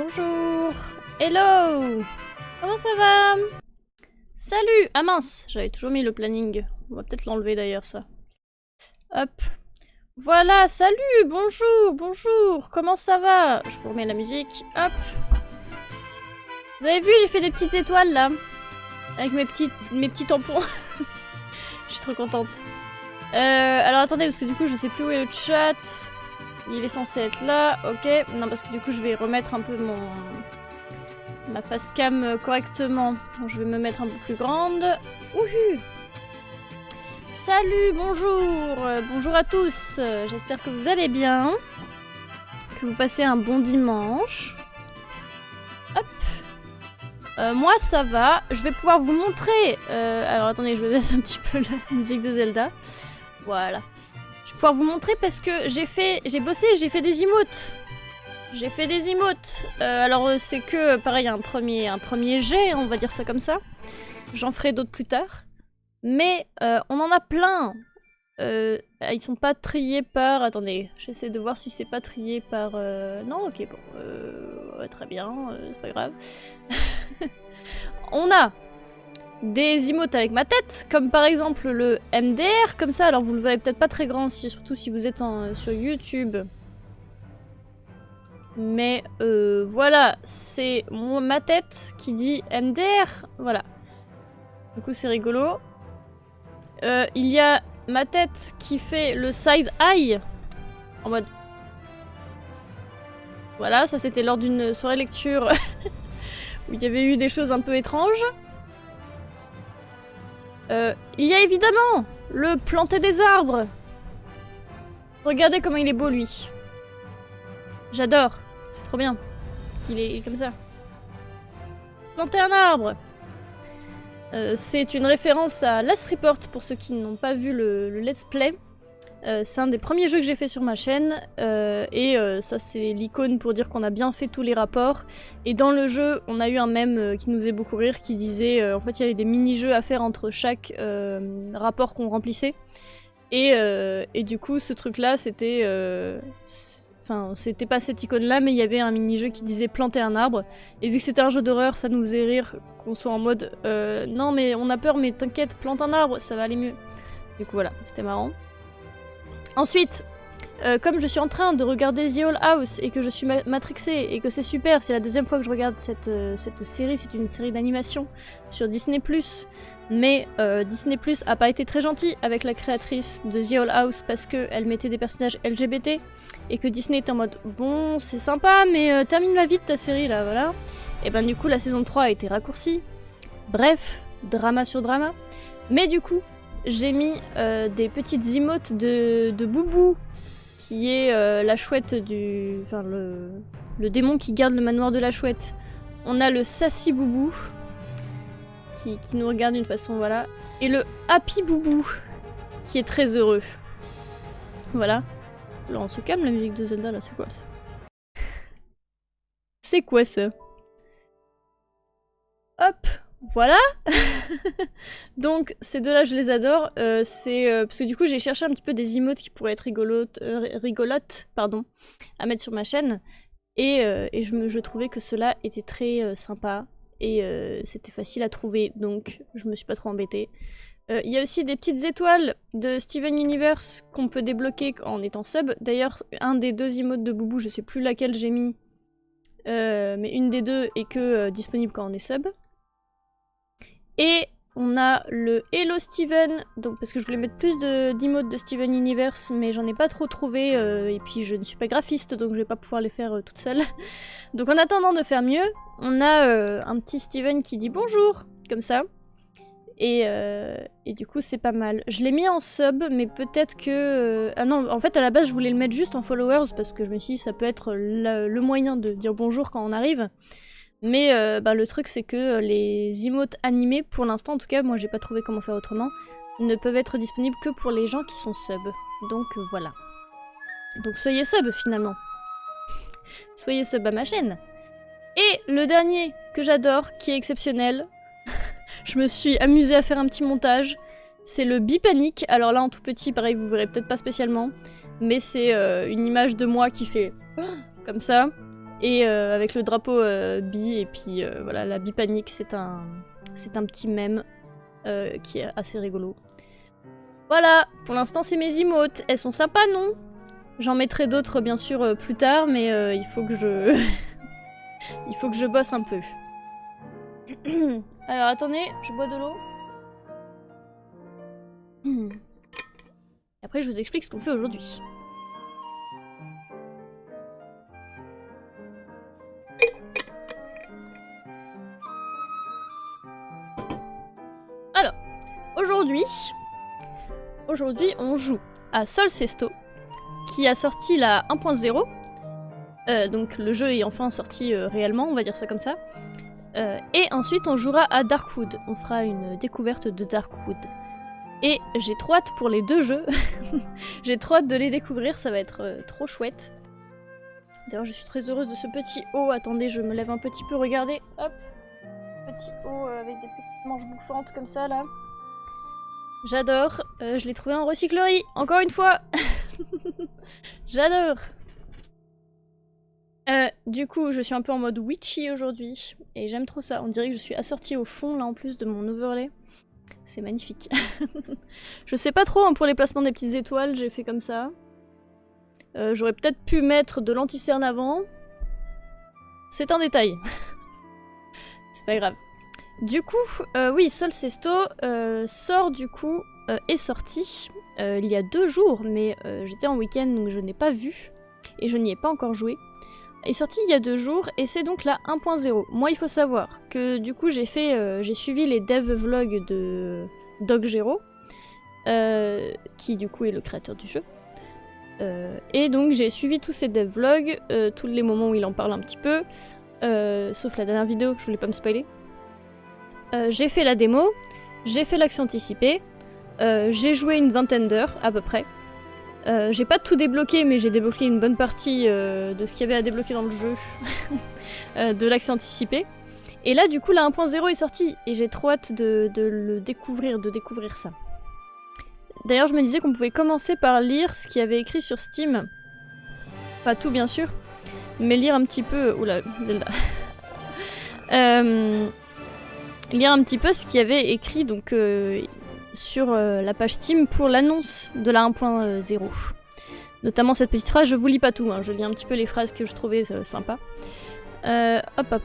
Bonjour. Hello. Comment ça va? Salut. Ah mince, j'avais toujours mis le planning. On va peut-être l'enlever d'ailleurs ça. Hop. Voilà, salut, bonjour, bonjour. Comment ça va? Je vous remets la musique. Hop. Vous avez vu, j'ai fait des petites étoiles là. Avec mes petits tampons. Je suis trop contente. Alors attendez, parce que du coup je sais plus où est le chat. Il est censé être là, ok. Non, parce que du coup je vais remettre un peu ma face cam correctement. Donc, je vais me mettre un peu plus grande. Wouhou! Salut, bonjour! Bonjour à tous. J'espère que vous allez bien. Que vous passez un bon dimanche. Hop. Moi ça va. Je vais pouvoir vous montrer. Alors attendez, je vais baisser un petit peu la musique de Zelda. Voilà. Je vais pouvoir vous montrer parce que j'ai bossé, j'ai fait des emotes. J'ai fait des emotes. Alors c'est que pareil un premier jet, on va dire ça comme ça. J'en ferai d'autres plus tard. Mais on en a plein. Ils sont pas triés par... Attendez, j'essaie de voir si c'est pas trié par... Non, ok, bon. Ouais, très bien, c'est pas grave. On a des emotes avec ma tête, comme par exemple le MDR, comme ça. Alors vous le voyez peut-être pas très grand, surtout si vous êtes sur YouTube. Mais voilà, c'est ma tête qui dit MDR. Voilà. Du coup c'est rigolo. Il y a ma tête qui fait le side eye. En mode... Voilà, ça c'était lors d'une soirée lecture où il y avait eu des choses un peu étranges. Il y a évidemment le planter des arbres. Regardez comment il est beau lui. J'adore, c'est trop bien. Il est comme ça. Planter un arbre. C'est une référence à Last Report pour ceux qui n'ont pas vu le let's play. C'est un des premiers jeux que j'ai fait sur ma chaîne, et ça c'est l'icône pour dire qu'on a bien fait tous les rapports. Et dans le jeu, on a eu un mème qui nous faisait beaucoup rire, qui disait en fait il y avait des mini-jeux à faire entre chaque rapport qu'on remplissait. Et du coup ce truc là c'était... Enfin, c'était pas cette icône-là, mais il y avait un mini-jeu qui disait planter un arbre. Et vu que c'était un jeu d'horreur, ça nous faisait rire qu'on soit en mode non mais on a peur, mais t'inquiète, plante un arbre, ça va aller mieux. Du coup voilà, c'était marrant. Ensuite, comme je suis en train de regarder The Owl House et que je suis matrixée et que c'est super, c'est la deuxième fois que je regarde cette série, c'est une série d'animation sur Disney+. Mais Disney+ a pas été très gentil avec la créatrice de The Owl House parce qu'elle mettait des personnages LGBT et que Disney était en mode bon c'est sympa mais termine-la vite ta série là, voilà. Et ben du coup la saison 3 a été raccourcie. Bref, drama sur drama. Mais du coup, j'ai mis des petites emotes de Boubou, qui est la chouette du... Enfin, le démon qui garde le manoir de la chouette. On a le Sassy Boubou, qui nous regarde d'une façon, voilà. Et le Happy Boubou, qui est très heureux. Voilà. Là, on se calme, la musique de Zelda, là, c'est quoi ça? C'est quoi ça? Hop, voilà. Donc ces deux-là, je les adore. Parce que du coup, j'ai cherché un petit peu des emotes qui pourraient être rigolotes, pardon, à mettre sur ma chaîne. Et je trouvais que ceux-là étaient très sympas. Et c'était facile à trouver, donc je me suis pas trop embêtée. Il y a aussi des petites étoiles de Steven Universe qu'on peut débloquer en étant sub. D'ailleurs, un des deux emotes de Boubou, je sais plus laquelle j'ai mis, mais une des deux est que disponible quand on est sub. Et on a le Hello Steven, donc parce que je voulais mettre plus d'emotes de Steven Universe, mais j'en ai pas trop trouvé, et puis je ne suis pas graphiste, donc je vais pas pouvoir les faire toute seule. Donc en attendant de faire mieux, on a un petit Steven qui dit bonjour, comme ça. Et du coup c'est pas mal. Je l'ai mis en sub, mais peut-être que... Ah non, en fait à la base je voulais le mettre juste en followers, parce que je me suis dit ça peut être le moyen de dire bonjour quand on arrive. Mais le truc c'est que les emotes animés, pour l'instant en tout cas, moi j'ai pas trouvé comment faire autrement, ne peuvent être disponibles que pour les gens qui sont sub. Donc voilà. Donc soyez sub finalement. Soyez sub à ma chaîne. Et le dernier que j'adore, qui est exceptionnel, je me suis amusée à faire un petit montage, c'est le Bipanic. Alors là en tout petit, pareil vous verrez peut-être pas spécialement, mais c'est une image de moi qui fait comme ça. Et avec le drapeau bi, et puis voilà, la bipanique, c'est un petit mème qui est assez rigolo. Voilà, pour l'instant c'est mes emotes. Elles sont sympas, non? J'en mettrai d'autres bien sûr plus tard, mais il faut que je... il faut que je bosse un peu. Alors attendez, je bois de l'eau. Et après je vous explique ce qu'on fait aujourd'hui. Alors, aujourd'hui on joue à Sol Sesto, qui a sorti la 1.0. Donc le jeu est enfin sorti réellement, on va dire ça comme ça. Et ensuite on jouera à Darkwood. On fera une découverte de Darkwood. Et j'ai trop hâte pour les deux jeux. J'ai trop hâte de les découvrir, ça va être trop chouette. D'ailleurs je suis très heureuse de ce petit haut. Attendez, je me lève un petit peu, regardez. Hop. Petit haut avec des petites manches bouffantes comme ça là. J'adore. Je l'ai trouvé en recyclerie, encore une fois. J'adore. Du coup, je suis un peu en mode witchy aujourd'hui, et j'aime trop ça. On dirait que je suis assortie au fond, là, en plus de mon overlay. C'est magnifique. Je sais pas trop, hein, pour les placements des petites étoiles, j'ai fait comme ça. J'aurais peut-être pu mettre de l'anti-cerne avant. C'est un détail. C'est pas grave. Du coup, oui, Sol Sesto sort du coup, est sorti il y a 2 jours, mais j'étais en week-end donc je n'ai pas vu, et je n'y ai pas encore joué. Est sorti il y a 2 jours, et c'est donc la 1.0. Moi, il faut savoir que du coup, j'ai suivi les dev vlogs de Doggero, qui du coup est le créateur du jeu. Et donc j'ai suivi tous ces dev vlogs, tous les moments où il en parle un petit peu, sauf la dernière vidéo, je voulais pas me spoiler. J'ai fait la démo, j'ai fait l'accès anticipé, j'ai joué une 20aine d'heures à peu près. J'ai pas tout débloqué, mais j'ai débloqué une bonne partie de ce qu'il y avait à débloquer dans le jeu, de l'accès anticipé. Et là, du coup, la 1.0 est sortie, et j'ai trop hâte de découvrir ça. D'ailleurs, je me disais qu'on pouvait commencer par lire ce qu'il y avait écrit sur Steam. Pas tout, bien sûr, mais lire un petit peu... Oula, Zelda. Lire un petit peu ce qu'il y avait écrit, donc... sur la page Steam pour l'annonce de la 1.0. Notamment cette petite phrase, je vous lis pas tout, hein, je lis un petit peu les phrases que je trouvais sympas. Hop.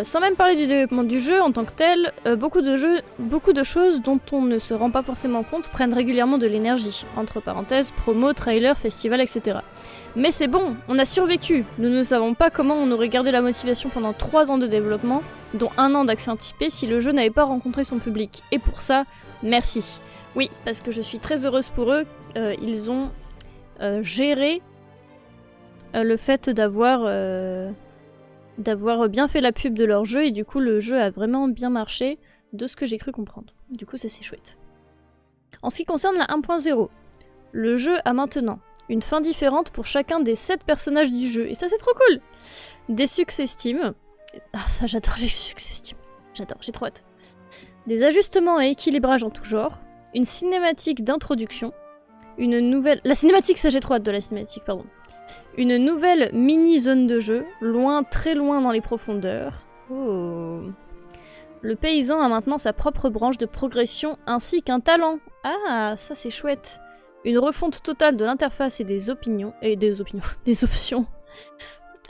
Sans même parler du développement du jeu en tant que tel, beaucoup de choses dont on ne se rend pas forcément compte prennent régulièrement de l'énergie. Entre parenthèses, promo, trailer, festival, etc. Mais c'est bon, on a survécu. Nous ne savons pas comment on aurait gardé la motivation pendant 3 ans de développement, dont 1 an d'accès anticipé si le jeu n'avait pas rencontré son public. Et pour ça, merci. Oui, parce que je suis très heureuse pour eux. Ils ont géré le fait d'avoir bien fait la pub de leur jeu, et du coup le jeu a vraiment bien marché, de ce que j'ai cru comprendre. Du coup ça c'est chouette. En ce qui concerne la 1.0, le jeu a maintenant une fin différente pour chacun des 7 personnages du jeu, et ça c'est trop cool. Des succès Steam. Ah ça j'adore les succès Steam. J'adore, j'ai trop hâte. Des ajustements et équilibrages en tout genre. Une cinématique d'introduction. Une nouvelle... La cinématique, ça j'ai trop hâte de la cinématique, pardon. Une nouvelle mini-zone de jeu, loin, très loin dans les profondeurs. Oh. Le paysan a maintenant sa propre branche de progression ainsi qu'un talent. Ah, ça c'est chouette. Une refonte totale de l'interface et des options.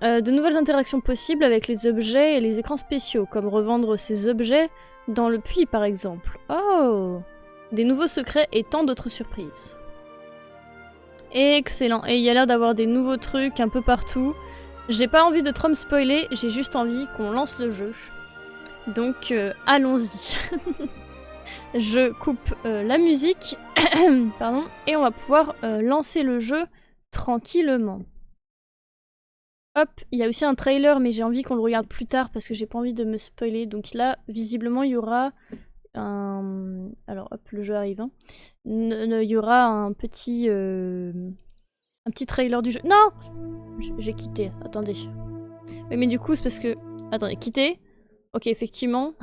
De nouvelles interactions possibles avec les objets et les écrans spéciaux, comme revendre ces objets dans le puits par exemple. Oh. Des nouveaux secrets et tant d'autres surprises. Excellent, et il y a l'air d'avoir des nouveaux trucs un peu partout. J'ai pas envie de trop me spoiler, j'ai juste envie qu'on lance le jeu. Donc allons-y. Je coupe la musique, pardon, et on va pouvoir lancer le jeu tranquillement. Hop, il y a aussi un trailer, mais j'ai envie qu'on le regarde plus tard parce que j'ai pas envie de me spoiler. Donc là, visiblement, il y aura... Alors hop, le jeu arrive. Hein. Il y aura un petit trailer du jeu. Non, j'ai quitté. Attendez. Mais du coup, c'est parce que... Attendez, quitter. Ok, effectivement.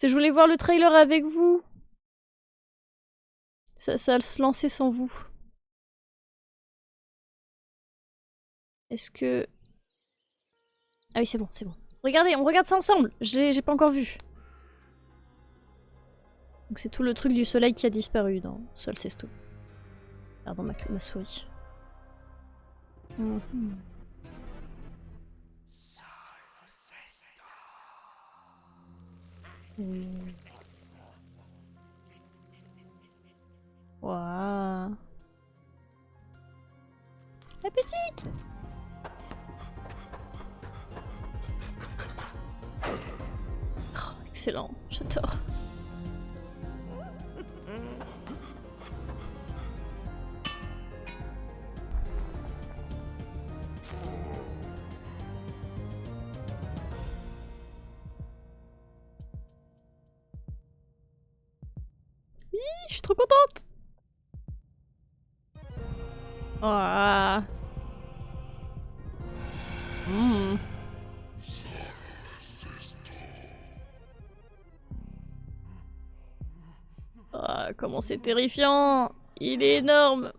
Je voulais voir le trailer avec vous. Ça va se lancer sans vous. Est-ce que... Ah oui, c'est bon, c'est bon. Regardez, on regarde ça ensemble. J'ai pas encore vu. Donc c'est tout le truc du soleil qui a disparu dans Sol Sesto. Pardon, ma souris. Waouh. La petite. Oh, excellent, j'adore. Je suis trop contente. Oh. Oh, comment c'est terrifiant. Il est énorme.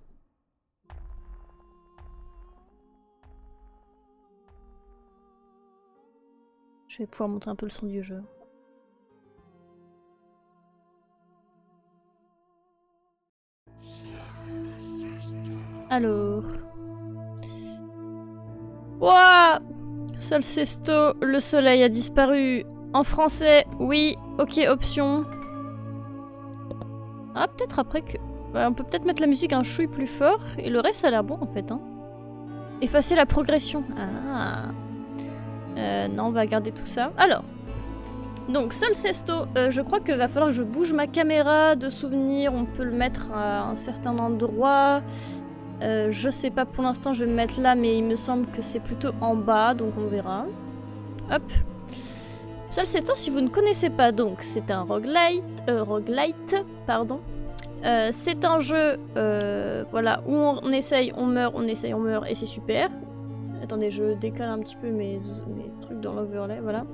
Je vais pouvoir monter un peu le son du jeu. Alors... Ouah! Sol Sesto, le soleil a disparu. En français, oui. Ok, option. Ah, peut-être après que... on peut peut-être mettre la musique un chouille plus fort. Et le reste, ça a l'air bon, en fait. Hein. Effacer la progression. Ah. Non, on va garder tout ça. Alors. Donc, Sol Sesto, je crois qu'il va falloir que je bouge ma caméra de souvenir. On peut le mettre à un certain endroit. Je sais pas pour l'instant, je vais me mettre là, mais il me semble que c'est plutôt en bas, donc on verra. Hop. Sol Sesto, si vous ne connaissez pas, donc c'est un roguelite, pardon. C'est un jeu, voilà, où on essaye, on meurt, on essaye, on meurt, et c'est super. Attendez, je décale un petit peu mes trucs dans l'overlay, voilà.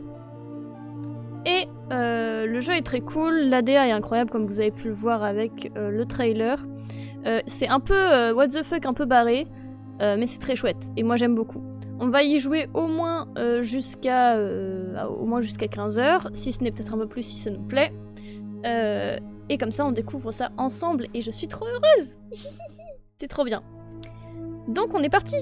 Et le jeu est très cool, l'ADA est incroyable, comme vous avez pu le voir avec le trailer. C'est un peu what the fuck, un peu barré, mais c'est très chouette, et moi j'aime beaucoup. On va y jouer au moins jusqu'à 15h, si ce n'est peut-être un peu plus si ça nous plaît. Et comme ça on découvre ça ensemble, et je suis trop heureuse. C'est trop bien. Donc on est parti.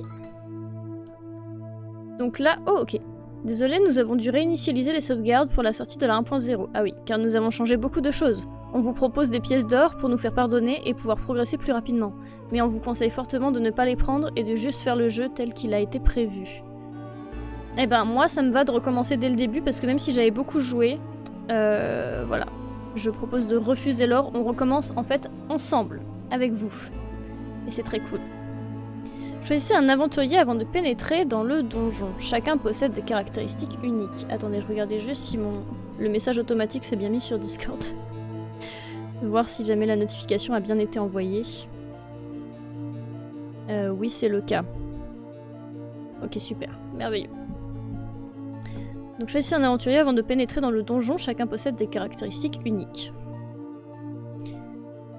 Donc là, oh ok. Désolé, nous avons dû réinitialiser les sauvegardes pour la sortie de la 1.0. Ah oui, car nous avons changé beaucoup de choses. On vous propose des pièces d'or pour nous faire pardonner et pouvoir progresser plus rapidement. Mais on vous conseille fortement de ne pas les prendre et de juste faire le jeu tel qu'il a été prévu. Eh ben moi ça me va de recommencer dès le début parce que même si j'avais beaucoup joué, voilà. Je propose de refuser l'or, on recommence en fait ensemble, avec vous. Et c'est très cool. Choisissez un aventurier avant de pénétrer dans le donjon. Chacun possède des caractéristiques uniques. Attendez, je regardais juste si le message automatique s'est bien mis sur Discord. Voir si jamais la notification a bien été envoyée. Oui, c'est le cas. Ok, super. Merveilleux. Donc choisissez un aventurier avant de pénétrer dans le donjon. Chacun possède des caractéristiques uniques.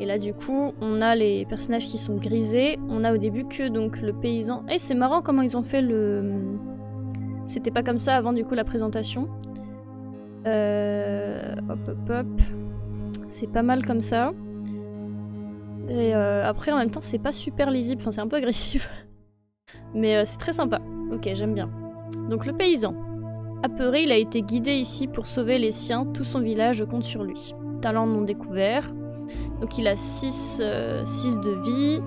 Et là du coup, on a les personnages qui sont grisés. On a au début que donc le paysan. Et c'est marrant comment ils ont fait le... C'était pas comme ça avant du coup la présentation. Hop hop hop. C'est pas mal comme ça. Et après en même temps c'est pas super lisible. Enfin c'est un peu agressif. Mais c'est très sympa. Ok, j'aime bien. Donc le paysan. Apeuré, il a été guidé ici pour sauver les siens. Tout son village compte sur lui. Talent non découvert. Donc il a 6 de vie,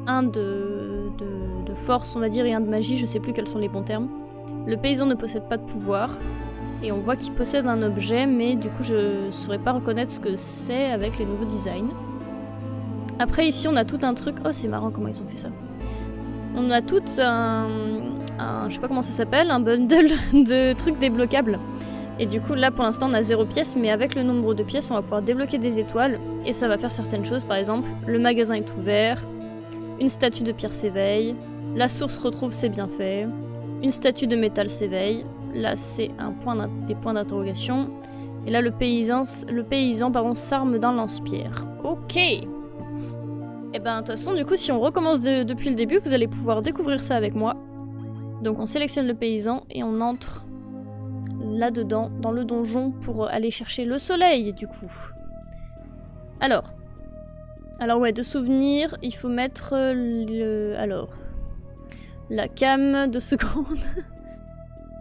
1 de force on va dire et 1 de magie, je sais plus quels sont les bons termes. Le paysan ne possède pas de pouvoir et on voit qu'il possède un objet mais du coup je saurais pas reconnaître ce que c'est avec les nouveaux designs. Après ici on a tout un truc, oh c'est marrant comment ils ont fait ça. On a tout un je sais pas comment ça s'appelle, un bundle de trucs débloquables. Et du coup là pour l'instant on a 0 pièces, mais avec le nombre de pièces on va pouvoir débloquer des étoiles et ça va faire certaines choses. Par exemple le magasin est ouvert, une statue de pierre s'éveille, la source retrouve ses bienfaits, une statue de métal s'éveille, là c'est des points d'interrogation, et là le paysan s'arme d'un lance-pierre. Ok. Et ben de toute façon du coup si on recommence depuis le début vous allez pouvoir découvrir ça avec moi. Donc on sélectionne le paysan et on entre là-dedans, dans le donjon, pour aller chercher le soleil, du coup. Alors ouais, de souvenirs, il faut mettre la cam 2 secondes.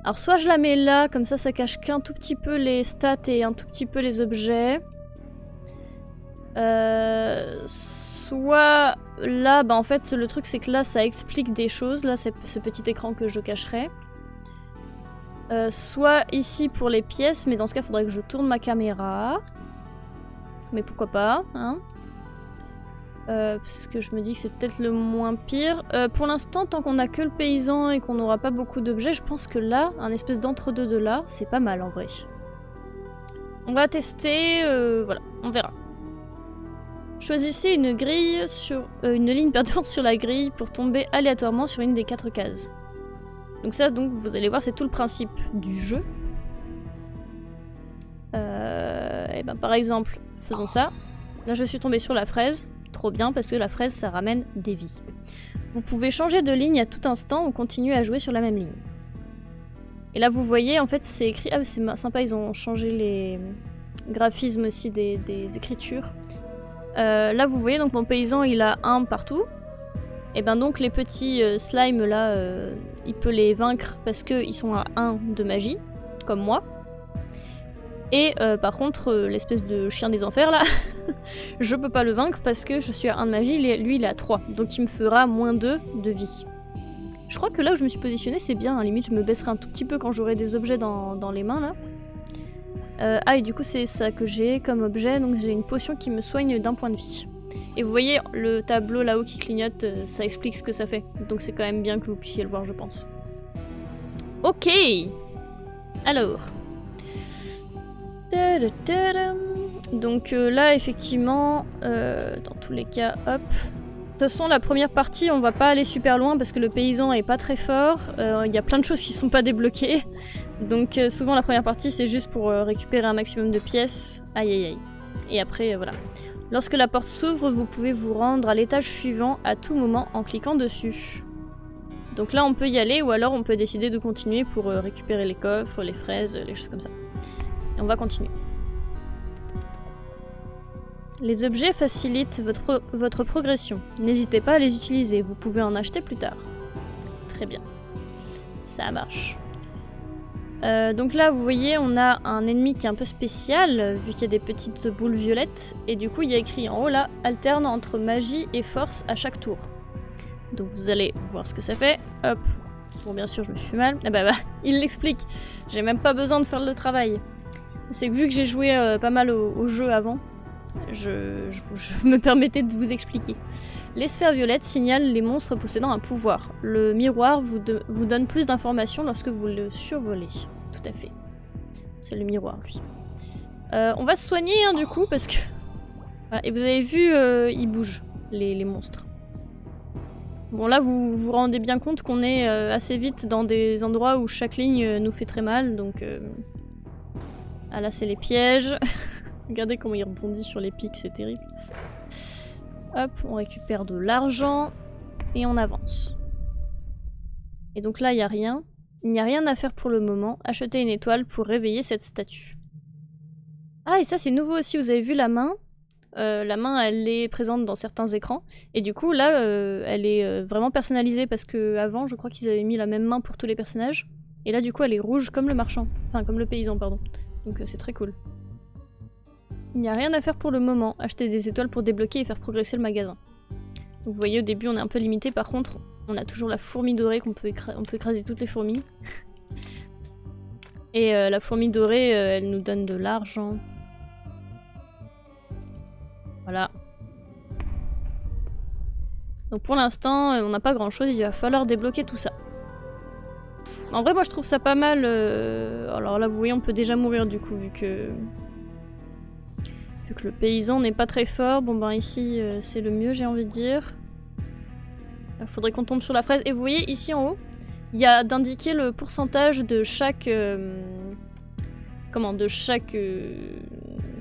Alors soit je la mets là, comme ça cache qu'un tout petit peu les stats et un tout petit peu les objets. Soit là, bah en fait le truc c'est que là ça explique des choses, là c'est ce petit écran que je cacherai. Soit ici pour les pièces, mais dans ce cas il faudrait que je tourne ma caméra. Mais pourquoi pas, hein. Parce que je me dis que c'est peut-être le moins pire. Pour l'instant, tant qu'on a que le paysan et qu'on n'aura pas beaucoup d'objets, je pense que là, un espèce d'entre-deux de là, c'est pas mal en vrai. On va tester, voilà, on verra. Choisissez une grille sur une ligne pardon, sur la grille pour tomber aléatoirement sur une des 4 cases. Donc ça, donc vous allez voir, c'est tout le principe du jeu. Et ben par exemple, faisons ça. Là, je suis tombée sur la fraise. Trop bien, parce que la fraise, ça ramène des vies. Vous pouvez changer de ligne à tout instant ou continuer à jouer sur la même ligne. Et là, vous voyez, en fait, c'est écrit... Ah, c'est sympa, ils ont changé les graphismes aussi des écritures. Là, vous voyez, donc mon paysan, il a 1 partout. Et ben donc, les petits slimes, là, il peut les vaincre parce qu'ils sont à 1 de magie, comme moi. Et par contre, l'espèce de chien des enfers là, je peux pas le vaincre parce que je suis à 1 de magie, lui il est à 3. Donc il me fera moins 2 de vie. Je crois que là où je me suis positionnée c'est bien, à la limite je me baisserai un tout petit peu quand j'aurai des objets dans les mains là. Ah et du coup c'est ça que j'ai comme objet, donc j'ai une potion qui me soigne d'1 point de vie. Et vous voyez le tableau là-haut qui clignote, ça explique ce que ça fait. Donc c'est quand même bien que vous puissiez le voir je pense. Ok. Alors... Donc là effectivement, dans tous les cas, hop. De toute façon la première partie on va pas aller super loin parce que le paysan est pas très fort, il y a plein de choses qui sont pas débloquées. Donc souvent la première partie c'est juste pour récupérer un maximum de pièces, aïe aïe aïe. Et après voilà. Lorsque la porte s'ouvre vous pouvez vous rendre à l'étage suivant à tout moment en cliquant dessus. Donc là on peut y aller ou alors on peut décider de continuer pour récupérer les coffres, les fraises, les choses comme ça. Et on va continuer. Les objets facilitent votre progression. N'hésitez pas à les utiliser, vous pouvez en acheter plus tard. Très bien. Ça marche. Donc là, vous voyez, on a un ennemi qui est un peu spécial, vu qu'il y a des petites boules violettes. Et du coup, il y a écrit en haut là, alterne entre magie et force à chaque tour. Donc vous allez voir ce que ça fait. Hop. Bon, bien sûr, je me suis fait mal. Ah bah, il l'explique. J'ai même pas besoin de faire le travail. C'est que vu que j'ai joué pas mal au jeu avant, je me permettais de vous expliquer. Les sphères violettes signalent les monstres possédant un pouvoir. Le miroir vous donne plus d'informations lorsque vous le survolez. Tout à fait. C'est le miroir, lui. On va se soigner, hein, du coup, parce que... Voilà. Et vous avez vu, ils bougent, les monstres. Bon, là, vous vous rendez bien compte qu'on est assez vite dans des endroits où chaque ligne nous fait très mal, donc... Ah là c'est les pièges. Regardez comment il rebondit sur les pics, c'est terrible. Hop, on récupère de l'argent et on avance. Et donc là il n'y a rien. Il n'y a rien à faire pour le moment. Achetez une étoile pour réveiller cette statue. Ah et ça c'est nouveau aussi, vous avez vu la main. La main elle est présente dans certains écrans. Et du coup là elle est vraiment personnalisée parce que avant je crois qu'ils avaient mis la même main pour tous les personnages. Et là du coup elle est rouge comme le marchand. Enfin comme le paysan pardon. Donc c'est très cool. Il n'y a rien à faire pour le moment. Acheter des étoiles pour débloquer et faire progresser le magasin. Donc, vous voyez au début on est un peu limité. Par contre on a toujours la fourmi dorée qu'on peut écraser toutes les fourmis. Et la fourmi dorée elle nous donne de l'argent. Voilà. Donc pour l'instant on n'a pas grand chose. Il va falloir débloquer tout ça. En vrai moi je trouve ça pas mal, alors là vous voyez on peut déjà mourir du coup vu que le paysan n'est pas très fort. Bon ben ici c'est le mieux j'ai envie de dire. Il faudrait qu'on tombe sur la fraise et vous voyez ici en haut il y a d'indiquer le pourcentage de chaque... le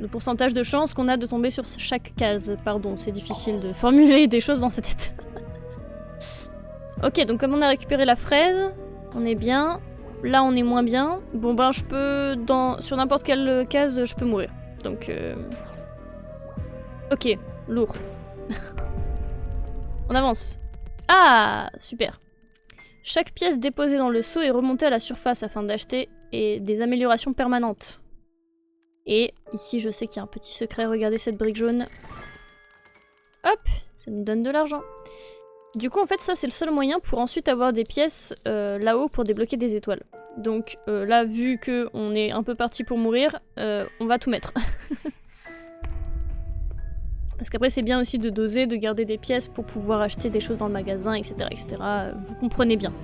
pourcentage de chance qu'on a de tomber sur chaque case. Pardon c'est difficile de formuler des choses dans sa tête. Ok donc comme on a récupéré la fraise... On est bien. Là, on est moins bien. Bon, ben, je peux... Sur n'importe quelle case, je peux mourir. Donc... Ok, lourd. On avance. Ah, super. Chaque pièce déposée dans le seau est remontée à la surface afin d'acheter des améliorations permanentes. Et ici, je sais qu'il y a un petit secret. Regardez cette brique jaune. Hop, ça nous donne de l'argent. Du coup, en fait, ça, c'est le seul moyen pour ensuite avoir des pièces là-haut pour débloquer des étoiles. Donc là, vu qu'on est un peu parti pour mourir, on va tout mettre. Parce qu'après, c'est bien aussi de doser, de garder des pièces pour pouvoir acheter des choses dans le magasin, etc. etc. Vous comprenez bien.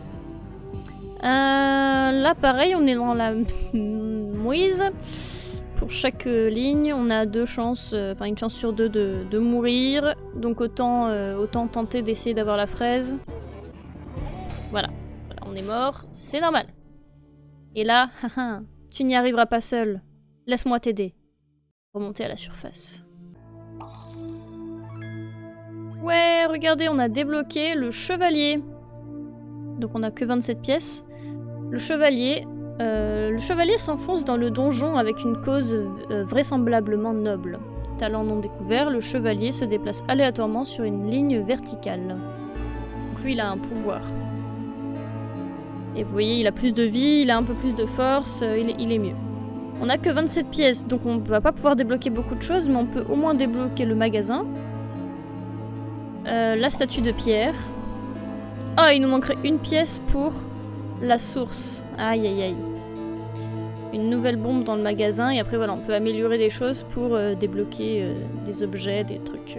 Là, pareil, on est dans la mouise. Pour chaque ligne, on a deux chances, enfin une chance sur deux de mourir. Donc autant tenter d'essayer d'avoir la fraise. Voilà, on est mort, c'est normal. Et là, tu n'y arriveras pas seul. Laisse-moi t'aider. Remonter à la surface. Ouais, regardez, on a débloqué le chevalier. Donc on a que 27 pièces. Le chevalier s'enfonce dans le donjon avec une cause vraisemblablement noble. Talent non découvert, le chevalier se déplace aléatoirement sur une ligne verticale. Donc lui, il a un pouvoir. Et vous voyez, il a plus de vie, il a un peu plus de force, il est mieux. On a que 27 pièces, donc on va pas pouvoir débloquer beaucoup de choses, mais on peut au moins débloquer le magasin. La statue de pierre. Oh, il nous manquerait une pièce pour la source. Aïe aïe aïe. Une nouvelle bombe dans le magasin, et après voilà, on peut améliorer des choses pour débloquer des objets, des trucs.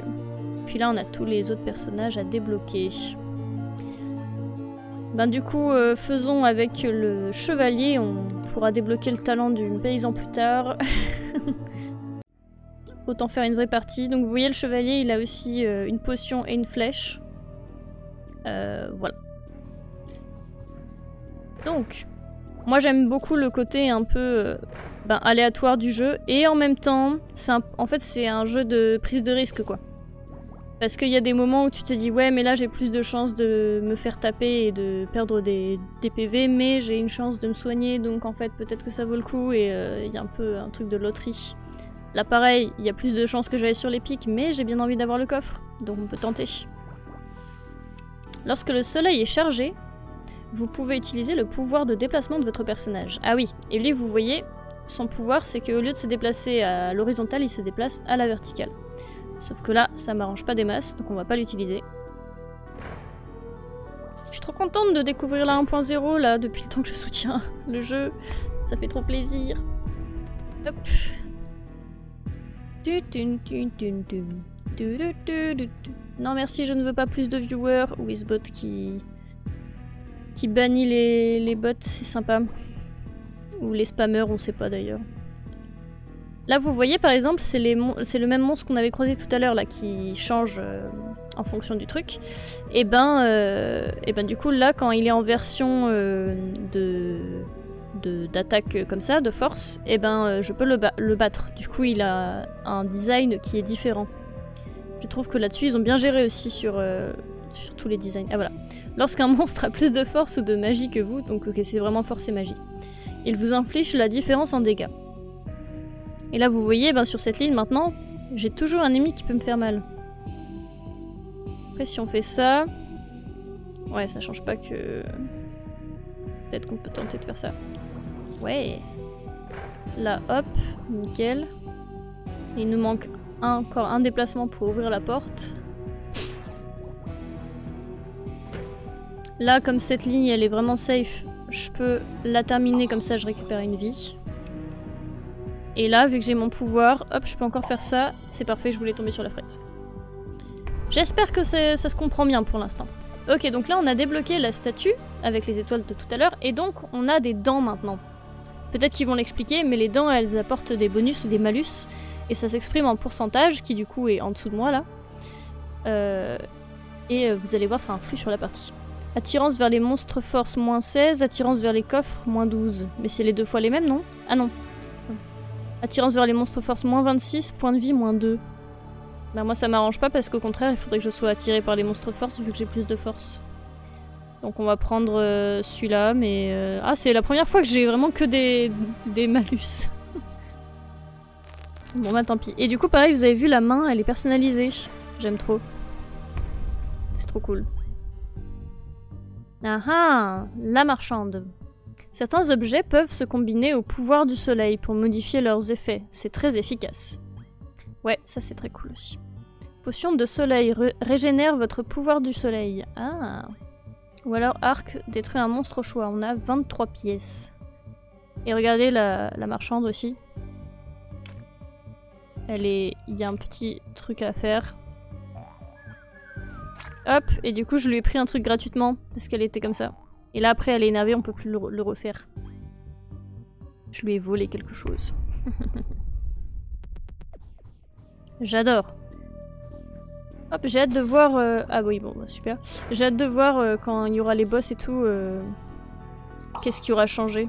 Puis là, on a tous les autres personnages à débloquer. Ben du coup, faisons avec le chevalier, on pourra débloquer le talent du paysan plus tard. Autant faire une vraie partie. Donc vous voyez, le chevalier, il a aussi une potion et une flèche. Voilà. Donc, moi j'aime beaucoup le côté un peu aléatoire du jeu. Et en même temps, en fait c'est un jeu de prise de risque, quoi. Parce qu'il y a des moments où tu te dis ouais, mais là j'ai plus de chances de me faire taper et de perdre des PV, mais j'ai une chance de me soigner, donc en fait peut-être que ça vaut le coup, et il y a un peu un truc de loterie. Là pareil, il y a plus de chances que j'aille sur les pics, mais j'ai bien envie d'avoir le coffre, donc on peut tenter. Lorsque le soleil est chargé, vous pouvez utiliser le pouvoir de déplacement de votre personnage. Ah oui, et lui vous voyez, son pouvoir c'est qu'au lieu de se déplacer à l'horizontale, il se déplace à la verticale. Sauf que là, ça m'arrange pas des masses, donc on va pas l'utiliser. Je suis trop contente de découvrir la 1.0 là, depuis le temps que je soutiens le jeu. Ça fait trop plaisir. Hop. Non merci, je ne veux pas plus de viewers. Wizbot qui bannit les bots, c'est sympa. Ou les spammers, on sait pas d'ailleurs. Là vous voyez par exemple, c'est le même monstre qu'on avait croisé tout à l'heure là, qui change en fonction du truc. Et ben du coup là, quand il est en version d'attaque comme ça, de force, et ben je peux le battre. Du coup il a un design qui est différent. Je trouve que là-dessus ils ont bien géré aussi sur tous les designs. Ah voilà. Lorsqu'un monstre a plus de force ou de magie que vous, donc ok, c'est vraiment force et magie, il vous inflige la différence en dégâts. Et là vous voyez, sur cette ligne maintenant, j'ai toujours un ennemi qui peut me faire mal. Après si on fait ça... Ouais, ça change pas que... Peut-être qu'on peut tenter de faire ça. Ouais. Là, hop, nickel. Il nous manque encore un déplacement pour ouvrir la porte. Là, comme cette ligne elle est vraiment safe, je peux la terminer comme ça, je récupère une vie. Et là, vu que j'ai mon pouvoir, hop, je peux encore faire ça. C'est parfait, je voulais tomber sur la fraise. J'espère que ça se comprend bien pour l'instant. Ok, donc là, on a débloqué la statue avec les étoiles de tout à l'heure. Et donc, on a des dents maintenant. Peut-être qu'ils vont l'expliquer, mais les dents, elles apportent des bonus ou des malus. Et ça s'exprime en pourcentage, qui du coup est en dessous de moi, là. Et vous allez voir, ça influe sur la partie. Attirance vers les monstres force moins 16, attirance vers les coffres moins 12. Mais c'est les deux fois les mêmes, non? Ah non. Attirance vers les monstres force moins 26, point de vie moins 2. Bah moi ça m'arrange pas parce qu'au contraire il faudrait que je sois attiré par les monstres force vu que j'ai plus de force. Donc on va prendre celui-là, mais... Ah, c'est la première fois que j'ai vraiment que des malus. Bon bah tant pis. Et du coup pareil, vous avez vu la main, elle est personnalisée. J'aime trop. C'est trop cool. Ah ah, la marchande. Certains objets peuvent se combiner au pouvoir du soleil pour modifier leurs effets. C'est très efficace. Ouais, ça c'est très cool aussi. Potion de soleil régénère votre pouvoir du soleil. Ah. Ou alors arc détruit un monstre au choix. On a 23 pièces. Et regardez la marchande aussi. Elle est... Il y a un petit truc à faire. Hop, et du coup je lui ai pris un truc gratuitement parce qu'elle était comme ça. Et là après elle est énervée, on peut plus le refaire. Je lui ai volé quelque chose. J'adore. Hop, j'ai hâte de voir... Ah oui, bon, bah, super. J'ai hâte de voir quand il y aura les boss et tout, qu'est-ce qui aura changé.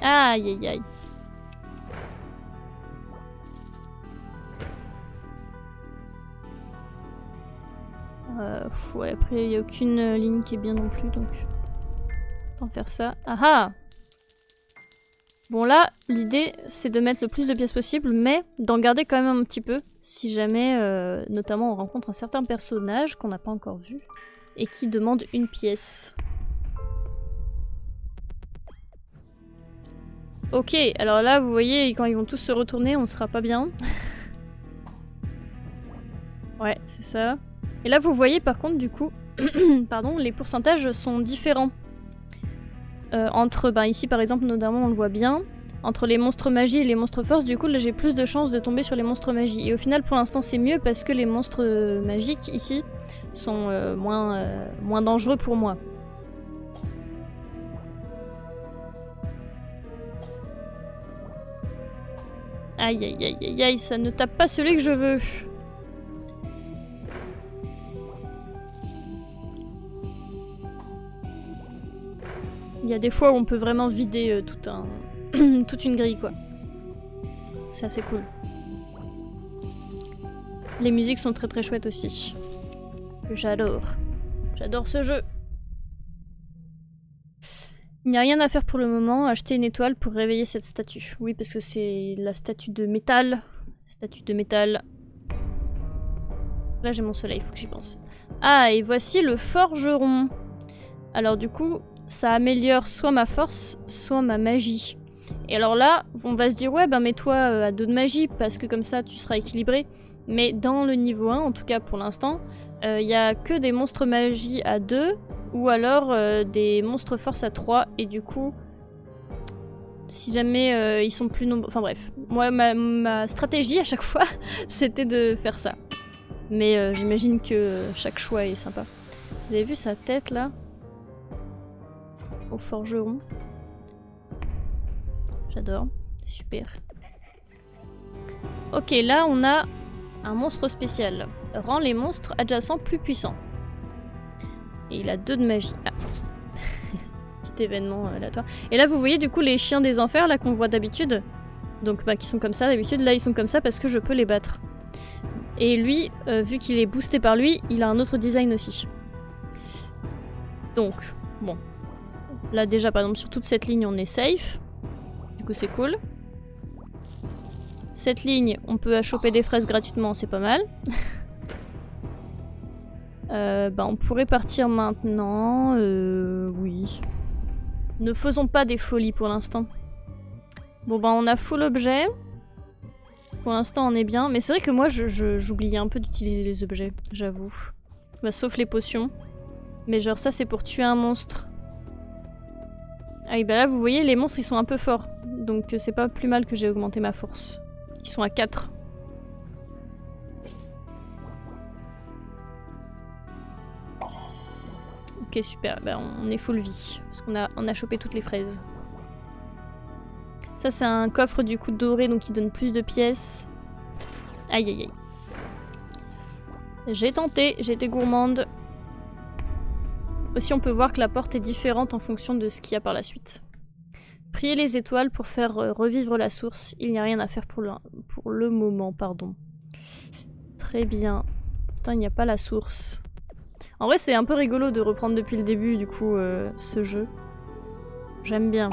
Aïe aïe aïe. Ouais, après il n'y a aucune ligne qui est bien non plus, donc... Autant faire ça. Ah ah! Bon là, l'idée c'est de mettre le plus de pièces possible, mais d'en garder quand même un petit peu, si jamais, notamment on rencontre un certain personnage qu'on n'a pas encore vu, et qui demande une pièce. Ok, alors là vous voyez, quand ils vont tous se retourner, on sera pas bien. Ouais, c'est ça. Et là vous voyez par contre du coup, pardon, les pourcentages sont différents. Entre, ben ici par exemple notamment on le voit bien, entre les monstres magie et les monstres force, du coup là j'ai plus de chances de tomber sur les monstres magie. Et au final pour l'instant c'est mieux parce que les monstres magiques ici sont moins dangereux pour moi. Aïe aïe aïe aïe aïe, ça ne tape pas celui que je veux. Il y a des fois où on peut vraiment vider toute une grille quoi. C'est assez cool. Les musiques sont très très chouettes aussi. J'adore. J'adore ce jeu. Il n'y a rien à faire pour le moment. Acheter une étoile pour réveiller cette statue. Oui, parce que c'est la statue de métal. Statue de métal. Là j'ai mon soleil, il faut que j'y pense. Ah, et voici le forgeron. Alors du coup... ça améliore soit ma force, soit ma magie. Et alors là, on va se dire, ouais, ben mets-toi à 2 de magie, parce que comme ça, tu seras équilibré. Mais dans le niveau 1, en tout cas pour l'instant, il n'y a que des monstres magie à 2, ou alors des monstres force à 3, et du coup, si jamais ils sont plus nombreux... Enfin bref, moi, ma stratégie à chaque fois, c'était de faire ça. Mais j'imagine que chaque choix est sympa. Vous avez vu sa tête, là ? Au forgeron. J'adore. Super. Ok, là on a un monstre spécial. Rend les monstres adjacents plus puissants. Et il a 2 de magie. Ah. Petit événement aléatoire. Et là vous voyez du coup les chiens des enfers là qu'on voit d'habitude. Donc bah qui sont comme ça d'habitude. Là ils sont comme ça parce que je peux les battre. Et lui, vu qu'il est boosté par lui, il a un autre design aussi. Donc, bon. Là déjà par exemple sur toute cette ligne on est safe. Du coup c'est cool. Cette ligne on peut choper des fraises gratuitement, c'est pas mal. Bah on pourrait partir maintenant. Oui. Ne faisons pas des folies pour l'instant. Bon bah on a full objet. Pour l'instant on est bien. Mais c'est vrai que moi j'oubliais un peu d'utiliser les objets, j'avoue. Bah sauf les potions. Mais genre ça c'est pour tuer un monstre. Ah et bah là vous voyez les monstres ils sont un peu forts. Donc c'est pas plus mal que j'ai augmenté ma force. Ils sont à 4. Ok super, bah, on est full vie. Parce qu'on a chopé toutes les fraises. Ça c'est un coffre du coup doré donc qui donne plus de pièces. Aïe aïe aïe. J'ai tenté, j'ai été gourmande. Aussi on peut voir que la porte est différente en fonction de ce qu'il y a par la suite. Priez les étoiles pour faire revivre la source. Il n'y a rien à faire pour le moment, pardon. Très bien. Putain, il n'y a pas la source. En vrai, c'est un peu rigolo de reprendre depuis le début, du coup, ce jeu. J'aime bien.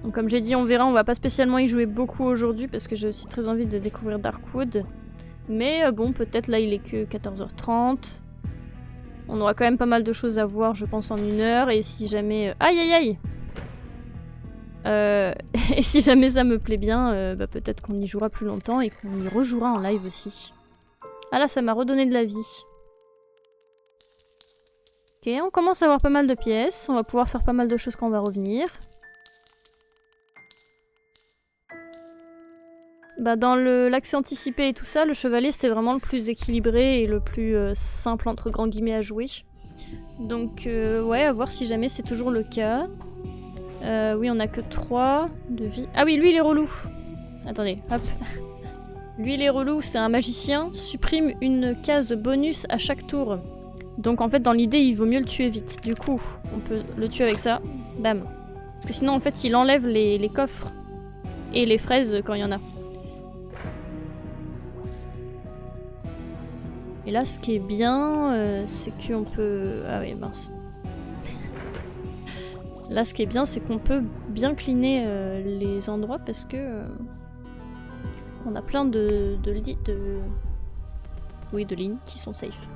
Donc, comme j'ai dit, on verra, on va pas spécialement y jouer beaucoup aujourd'hui, parce que j'ai aussi très envie de découvrir Darkwood. Mais bon, peut-être là, il est que 14h30. On aura quand même pas mal de choses à voir, je pense, en 1 heure. Et si jamais... Aïe, aïe, aïe! Et si jamais ça me plaît bien, bah, peut-être qu'on y jouera plus longtemps et qu'on y rejouera en live aussi. Ah là, ça m'a redonné de la vie. Ok, on commence à avoir pas mal de pièces. On va pouvoir faire pas mal de choses quand on va revenir. Bah, dans l'accès anticipé et tout ça, le chevalier c'était vraiment le plus équilibré et le plus simple entre grands guillemets à jouer. Donc ouais, à voir si jamais c'est toujours le cas. Oui, on a que 3 de vie. Ah oui, lui il est relou. Attendez, hop. Lui il est relou, c'est un magicien, supprime une case bonus à chaque tour. Donc en fait dans l'idée il vaut mieux le tuer vite. Du coup, on peut le tuer avec ça. Bam. Parce que sinon en fait il enlève les coffres et les fraises quand il y en a. Et là, ce qui est bien, c'est qu'on peut... Ah oui, mince. Là, ce qui est bien, c'est qu'on peut bien cleaner les endroits parce que... on a plein de lignes qui sont safe.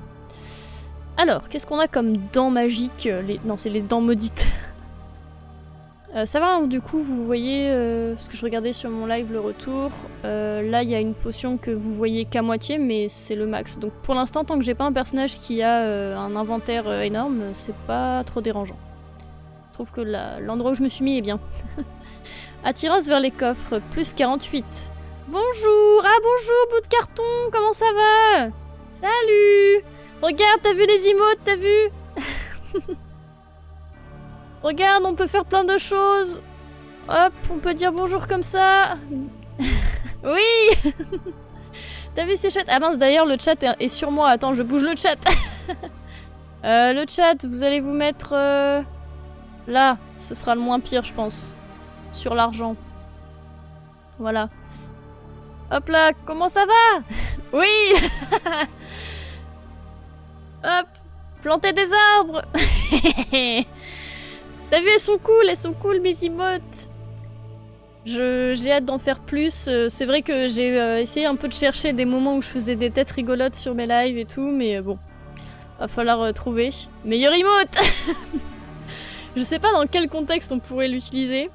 Alors, qu'est-ce qu'on a comme dents magiques Non, c'est les dents maudites. Ça va, du coup, vous voyez, parce que je regardais sur mon live le retour, là il y a une potion que vous voyez qu'à moitié, mais c'est le max. Donc pour l'instant, tant que j'ai pas un personnage qui a un inventaire énorme, c'est pas trop dérangeant. Je trouve que l'endroit où je me suis mis est bien. Attirance vers les coffres, plus 48. Bonjour! Ah bonjour, bout de carton, comment ça va? Salut! Regarde, t'as vu les emotes, t'as vu? Regarde, on peut faire plein de choses. Hop, on peut dire bonjour comme ça. Oui. T'as vu, c'est chouette. Ah mince, d'ailleurs, le chat est sur moi. Attends, je bouge le chat. Le chat, vous allez vous mettre... là, ce sera le moins pire, je pense. Sur l'argent. Voilà. Hop là, comment ça va? Oui. Hop, planter des arbres. T'as vu, elles sont cool mes emotes. J'ai hâte d'en faire plus. C'est vrai que j'ai essayé un peu de chercher des moments où je faisais des têtes rigolotes sur mes lives et tout, mais bon, va falloir trouver. Meilleur emote. Je sais pas dans quel contexte on pourrait l'utiliser,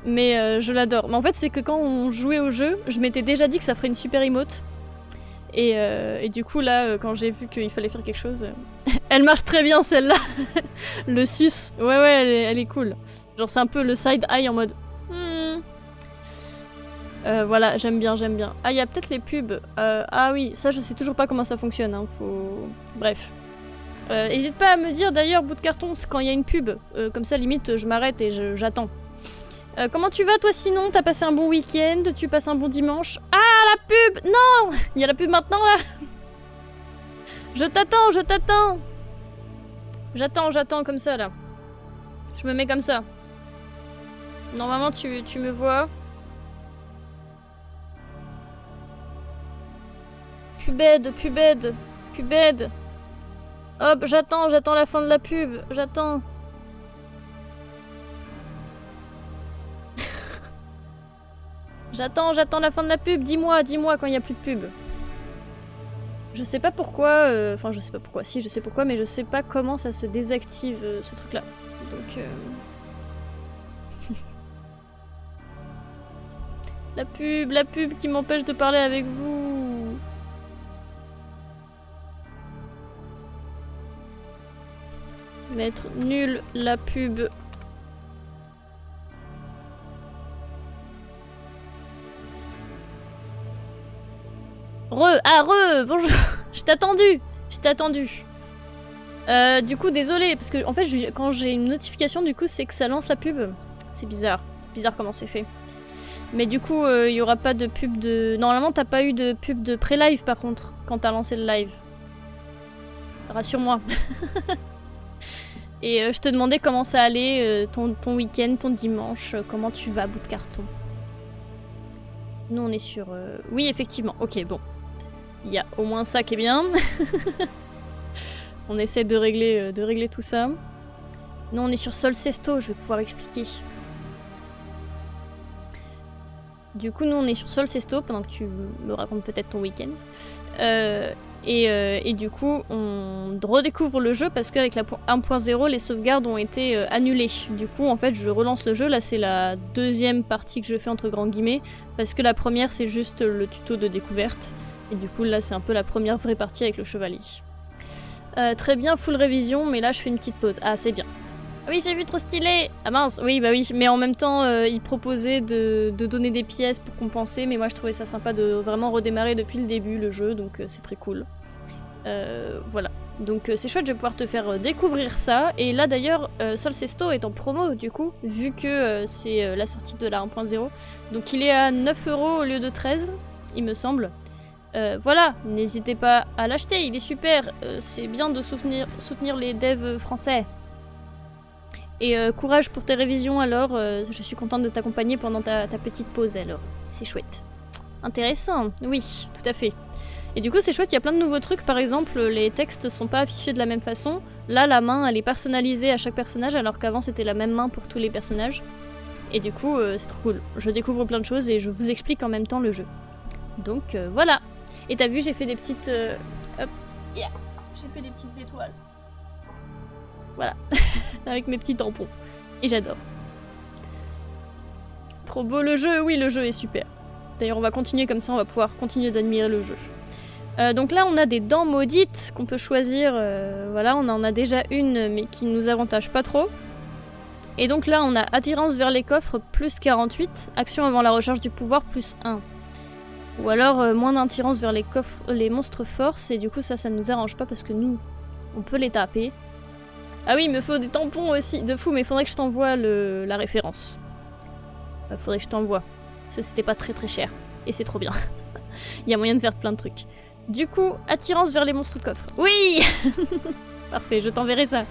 mais je l'adore. Mais en fait, c'est que quand on jouait au jeu, je m'étais déjà dit que ça ferait une super emote. Et du coup, là, quand j'ai vu qu'il fallait faire quelque chose... Elle marche très bien, celle-là. Le sus. Ouais, elle est cool. Genre, c'est un peu le side eye en mode... voilà, j'aime bien. Ah, il y a peut-être les pubs. Ah oui, ça, je sais toujours pas comment ça fonctionne. Hein, Bref. Hésite pas à me dire, d'ailleurs, bout de carton, quand il y a une pub. Comme ça, limite, je m'arrête et j'attends. Comment tu vas, toi, sinon? T'as passé un bon week-end? Tu passes un bon dimanche? Ah, la pub! Non! Il y a la pub maintenant, là! Je t'attends! J'attends comme ça, là. Je me mets comme ça. Normalement, tu me vois. Pubed. Hop, j'attends la fin de la pub. J'attends. J'attends la fin de la pub. Dis-moi quand il n'y a plus de pub. Je sais pas pourquoi, enfin je sais pas pourquoi, si je sais pourquoi, mais je sais pas comment ça se désactive ce truc là. Donc la pub qui m'empêche de parler avec vous. Mettre nul la pub. Bonjour. Je t'ai attendu. Du coup, désolé, parce que en fait, quand j'ai une notification, du coup, c'est que ça lance la pub. C'est bizarre comment c'est fait. Mais du coup, il y aura pas de pub de... Normalement, t'as pas eu de pub de pré-live, par contre, quand t'as lancé le live. Rassure-moi. Et je te demandais comment ça allait, ton week-end, ton dimanche, comment tu vas, bout de carton. Nous, on est sur... Oui, effectivement. Ok, bon. Il y a au moins ça qui est bien. On essaie de régler tout ça. Nous, on est sur Sol Sesto, je vais pouvoir expliquer. Du coup, nous, on est sur Sol Sesto, pendant que tu me racontes peut-être ton week-end. Et du coup, on redécouvre le jeu parce qu'avec la 1.0, les sauvegardes ont été annulées. Du coup, en fait, je relance le jeu. Là, c'est la deuxième partie que je fais entre grands guillemets. Parce que la première, c'est juste le tuto de découverte. Et du coup, là, c'est un peu la première vraie partie avec le chevalier. Très bien, full révision, mais là, je fais une petite pause. Ah, c'est bien. Oui, j'ai vu, trop stylé. Ah mince, oui, bah oui. Mais en même temps, il proposait de donner des pièces pour compenser. Mais moi, je trouvais ça sympa de vraiment redémarrer depuis le début le jeu. Donc, c'est très cool. Voilà. Donc, c'est chouette, je vais pouvoir te faire découvrir ça. Et là, d'ailleurs, Sol Sesto est en promo, du coup. Vu que c'est la sortie de la 1.0. Donc, il est à 9 € au lieu de 13, il me semble. Voilà, n'hésitez pas à l'acheter, il est super. C'est bien de soutenir les devs français. Et courage pour tes révisions alors, je suis contente de t'accompagner pendant ta petite pause alors. C'est chouette. Intéressant, oui, tout à fait. Et du coup c'est chouette, il y a plein de nouveaux trucs, par exemple les textes sont pas affichés de la même façon. Là la main elle est personnalisée à chaque personnage alors qu'avant c'était la même main pour tous les personnages. Et du coup c'est trop cool, je découvre plein de choses et je vous explique en même temps le jeu. Donc voilà. Et t'as vu j'ai fait des petites... hop, yeah. J'ai fait des petites étoiles. Voilà, avec mes petits tampons. Et j'adore. Trop beau le jeu, oui le jeu est super. D'ailleurs on va continuer comme ça, on va pouvoir continuer d'admirer le jeu. Donc là on a des dents maudites qu'on peut choisir, voilà on en a déjà une mais qui nous avantage pas trop. Et donc là on a attirance vers les coffres plus 48, action avant la recherche du pouvoir plus 1. Ou alors moins d'attirance vers les coffres, les monstres force et du coup ça nous arrange pas parce que nous on peut les taper. Ah oui, il me faut des tampons aussi, de fou, mais faudrait que je t'envoie la référence. Faudrait que je t'envoie. Parce que c'était pas très très cher. Et c'est trop bien. Il y a moyen de faire plein de trucs. Du coup, attirance vers les monstres coffres. Oui. Parfait, je t'enverrai ça.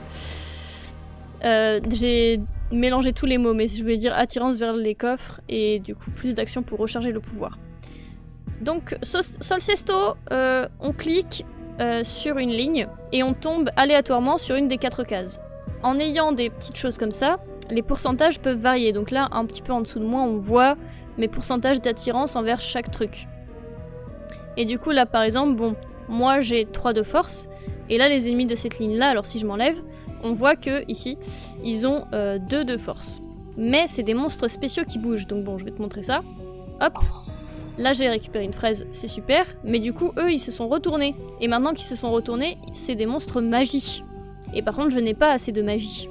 J'ai mélangé tous les mots, mais je voulais dire attirance vers les coffres et du coup plus d'action pour recharger le pouvoir. Donc, Sol Sesto, on clique sur une ligne et on tombe aléatoirement sur une des 4 cases. En ayant des petites choses comme ça, les pourcentages peuvent varier. Donc là, un petit peu en dessous de moi, on voit mes pourcentages d'attirance envers chaque truc. Et du coup, là, par exemple, bon, moi j'ai 3 de force. Et là, les ennemis de cette ligne-là, alors si je m'enlève, on voit que, ici, ils ont 2 de force. Mais c'est des monstres spéciaux qui bougent. Donc bon, je vais te montrer ça. Hop. Là, j'ai récupéré une fraise, c'est super. Mais du coup, eux, ils se sont retournés. Et maintenant qu'ils se sont retournés, c'est des monstres magie. Et par contre, je n'ai pas assez de magie.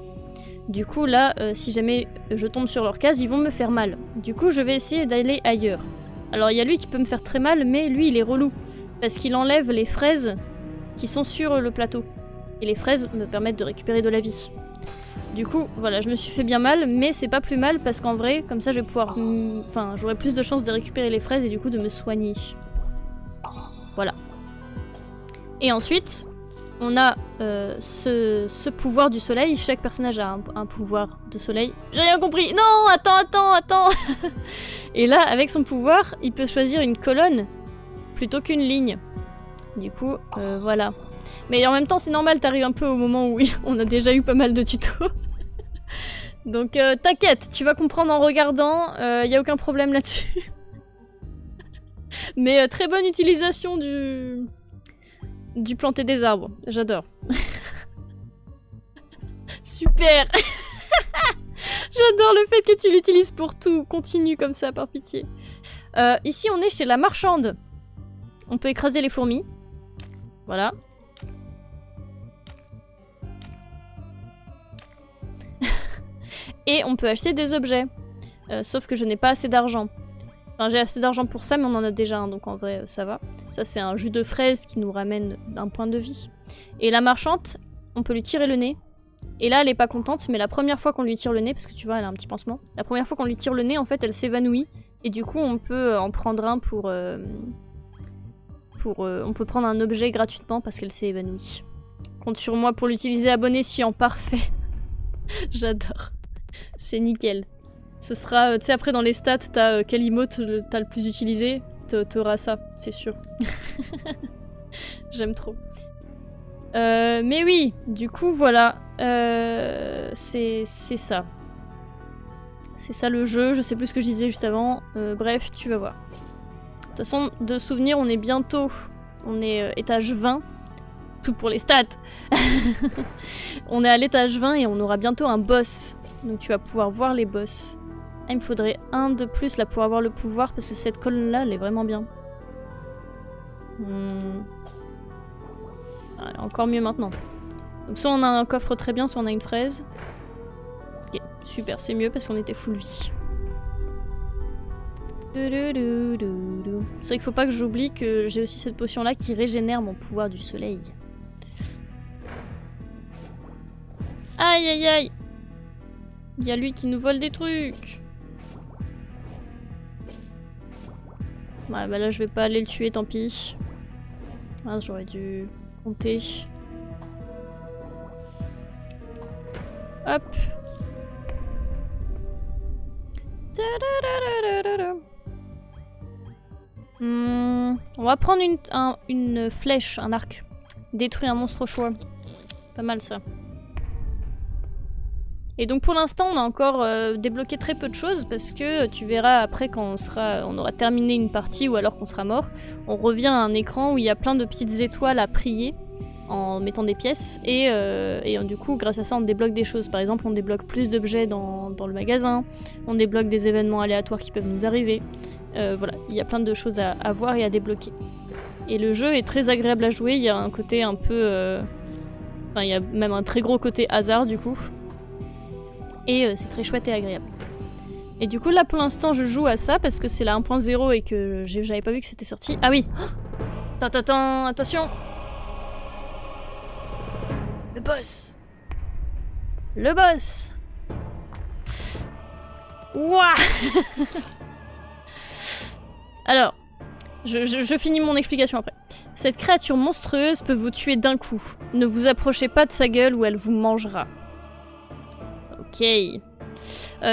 Du coup, là, si jamais je tombe sur leur case, ils vont me faire mal. Du coup, je vais essayer d'aller ailleurs. Alors, il y a lui qui peut me faire très mal, mais lui, il est relou. Parce qu'il enlève les fraises qui sont sur le plateau. Et les fraises me permettent de récupérer de la vie. Du coup, voilà, je me suis fait bien mal, mais c'est pas plus mal parce qu'en vrai, comme ça, je vais pouvoir... Enfin, j'aurai plus de chances de récupérer les fraises et du coup de me soigner. Voilà. Et ensuite, on a ce pouvoir du soleil. Chaque personnage a un pouvoir de soleil. J'ai rien compris. Non, attends. Et là, avec son pouvoir, il peut choisir une colonne plutôt qu'une ligne. Du coup, voilà. Mais en même temps, c'est normal, t'arrives un peu au moment où on a déjà eu pas mal de tutos. Donc t'inquiète, tu vas comprendre en regardant, y a aucun problème là-dessus. Mais très bonne utilisation du planter des arbres, j'adore. Super. J'adore le fait que tu l'utilises pour tout, continue comme ça par pitié. Ici on est chez la marchande. On peut écraser les fourmis. Voilà. Et on peut acheter des objets. Sauf que je n'ai pas assez d'argent. Enfin, j'ai assez d'argent pour ça, mais on en a déjà un, donc en vrai, ça va. Ça, c'est un jus de fraise qui nous ramène un point de vie. Et la marchande, on peut lui tirer le nez. Et là, elle est pas contente, mais la première fois qu'on lui tire le nez, parce que tu vois, elle a un petit pansement. La première fois qu'on lui tire le nez, en fait, elle s'évanouit. Et du coup, on peut en prendre un pour on peut prendre un objet gratuitement parce qu'elle s'est évanouie. Compte sur moi pour l'utiliser à bon escient, parfait. J'adore. C'est nickel. Ce sera, tu sais, après dans les stats, t'as quel emote t'as le plus utilisé. t'auras ça, c'est sûr. J'aime trop. Mais oui, du coup, voilà. C'est ça. C'est ça le jeu, je sais plus ce que je disais juste avant. Bref, tu vas voir. De toute façon, de souvenir, on est bientôt... On est étage 20. Tout pour les stats. On est à l'étage 20 et on aura bientôt un boss. Donc tu vas pouvoir voir les boss. Ah, il me faudrait un de plus là pour avoir le pouvoir parce que cette colonne-là, elle est vraiment bien. Ah, encore mieux maintenant. Donc soit on a un coffre très bien, soit on a une fraise. Ok, super, c'est mieux parce qu'on était full vie. C'est vrai qu'il faut pas que j'oublie que j'ai aussi cette potion-là qui régénère mon pouvoir du soleil. Aïe aïe aïe! Il y a lui qui nous vole des trucs! Ouais, bah là je vais pas aller le tuer, tant pis. Ah, j'aurais dû compter. Hop! On va prendre une flèche, un arc. Détruire un monstre au choix. Pas mal ça. Et donc pour l'instant on a encore débloqué très peu de choses parce que tu verras après quand on aura terminé une partie ou alors qu'on sera mort, on revient à un écran où il y a plein de petites étoiles à prier en mettant des pièces et du coup grâce à ça on débloque des choses. Par exemple on débloque plus d'objets dans le magasin, on débloque des événements aléatoires qui peuvent nous arriver. Voilà, il y a plein de choses à voir et à débloquer. Et le jeu est très agréable à jouer, il y a un côté un peu... Enfin il y a même un très gros côté hasard du coup. Et c'est très chouette et agréable. Et du coup là pour l'instant je joue à ça parce que c'est la 1.0 et que j'avais pas vu que c'était sorti. Ah oui! Attention! Le boss! Le boss! Ouah. Alors, je finis mon explication après. Cette créature monstrueuse peut vous tuer d'un coup. Ne vous approchez pas de sa gueule ou elle vous mangera. Ok.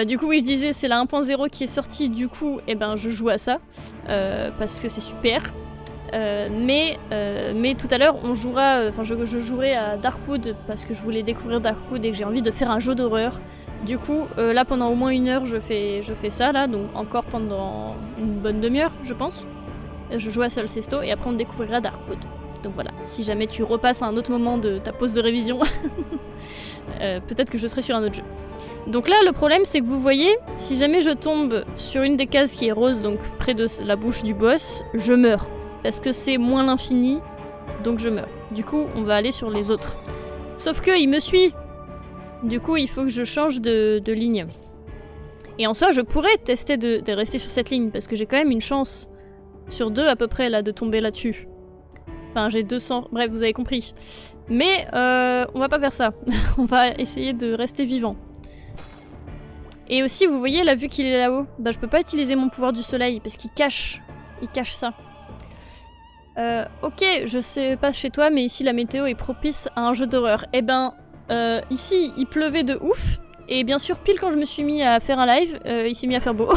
Du coup, oui, je disais, c'est la 1.0 qui est sortie, du coup, eh ben, je joue à ça. Parce que c'est super. Mais tout à l'heure, on jouera... Enfin, je jouerai à Darkwood parce que je voulais découvrir Darkwood et que j'ai envie de faire un jeu d'horreur. Du coup, là, pendant au moins 1 heure, je fais ça, là. Donc, encore pendant une bonne demi-heure, je pense. Je joue à Solcesto et après, on découvrira Darkwood. Donc voilà, si jamais tu repasses à un autre moment de ta pause de révision, peut-être que je serai sur un autre jeu. Donc là, le problème, c'est que vous voyez, si jamais je tombe sur une des cases qui est rose, donc près de la bouche du boss, je meurs. Parce que c'est moins l'infini, donc je meurs. Du coup, on va aller sur les autres. Sauf que il me suit. Du coup, il faut que je change de ligne. Et en soi, je pourrais tester de rester sur cette ligne, parce que j'ai quand même une chance sur 2 à peu près, là, de tomber là-dessus. Enfin, j'ai 200... Bref, vous avez compris. Mais, on va pas faire ça. On va essayer de rester vivant. Et aussi, vous voyez, là, vu qu'il est là-haut, bah, je peux pas utiliser mon pouvoir du soleil, parce qu'il cache. Il cache ça. Ok, je sais pas chez toi, mais ici, la météo est propice à un jeu d'horreur. Eh ben, ici, il pleuvait de ouf. Et bien sûr, pile quand je me suis mis à faire un live, il s'est mis à faire beau.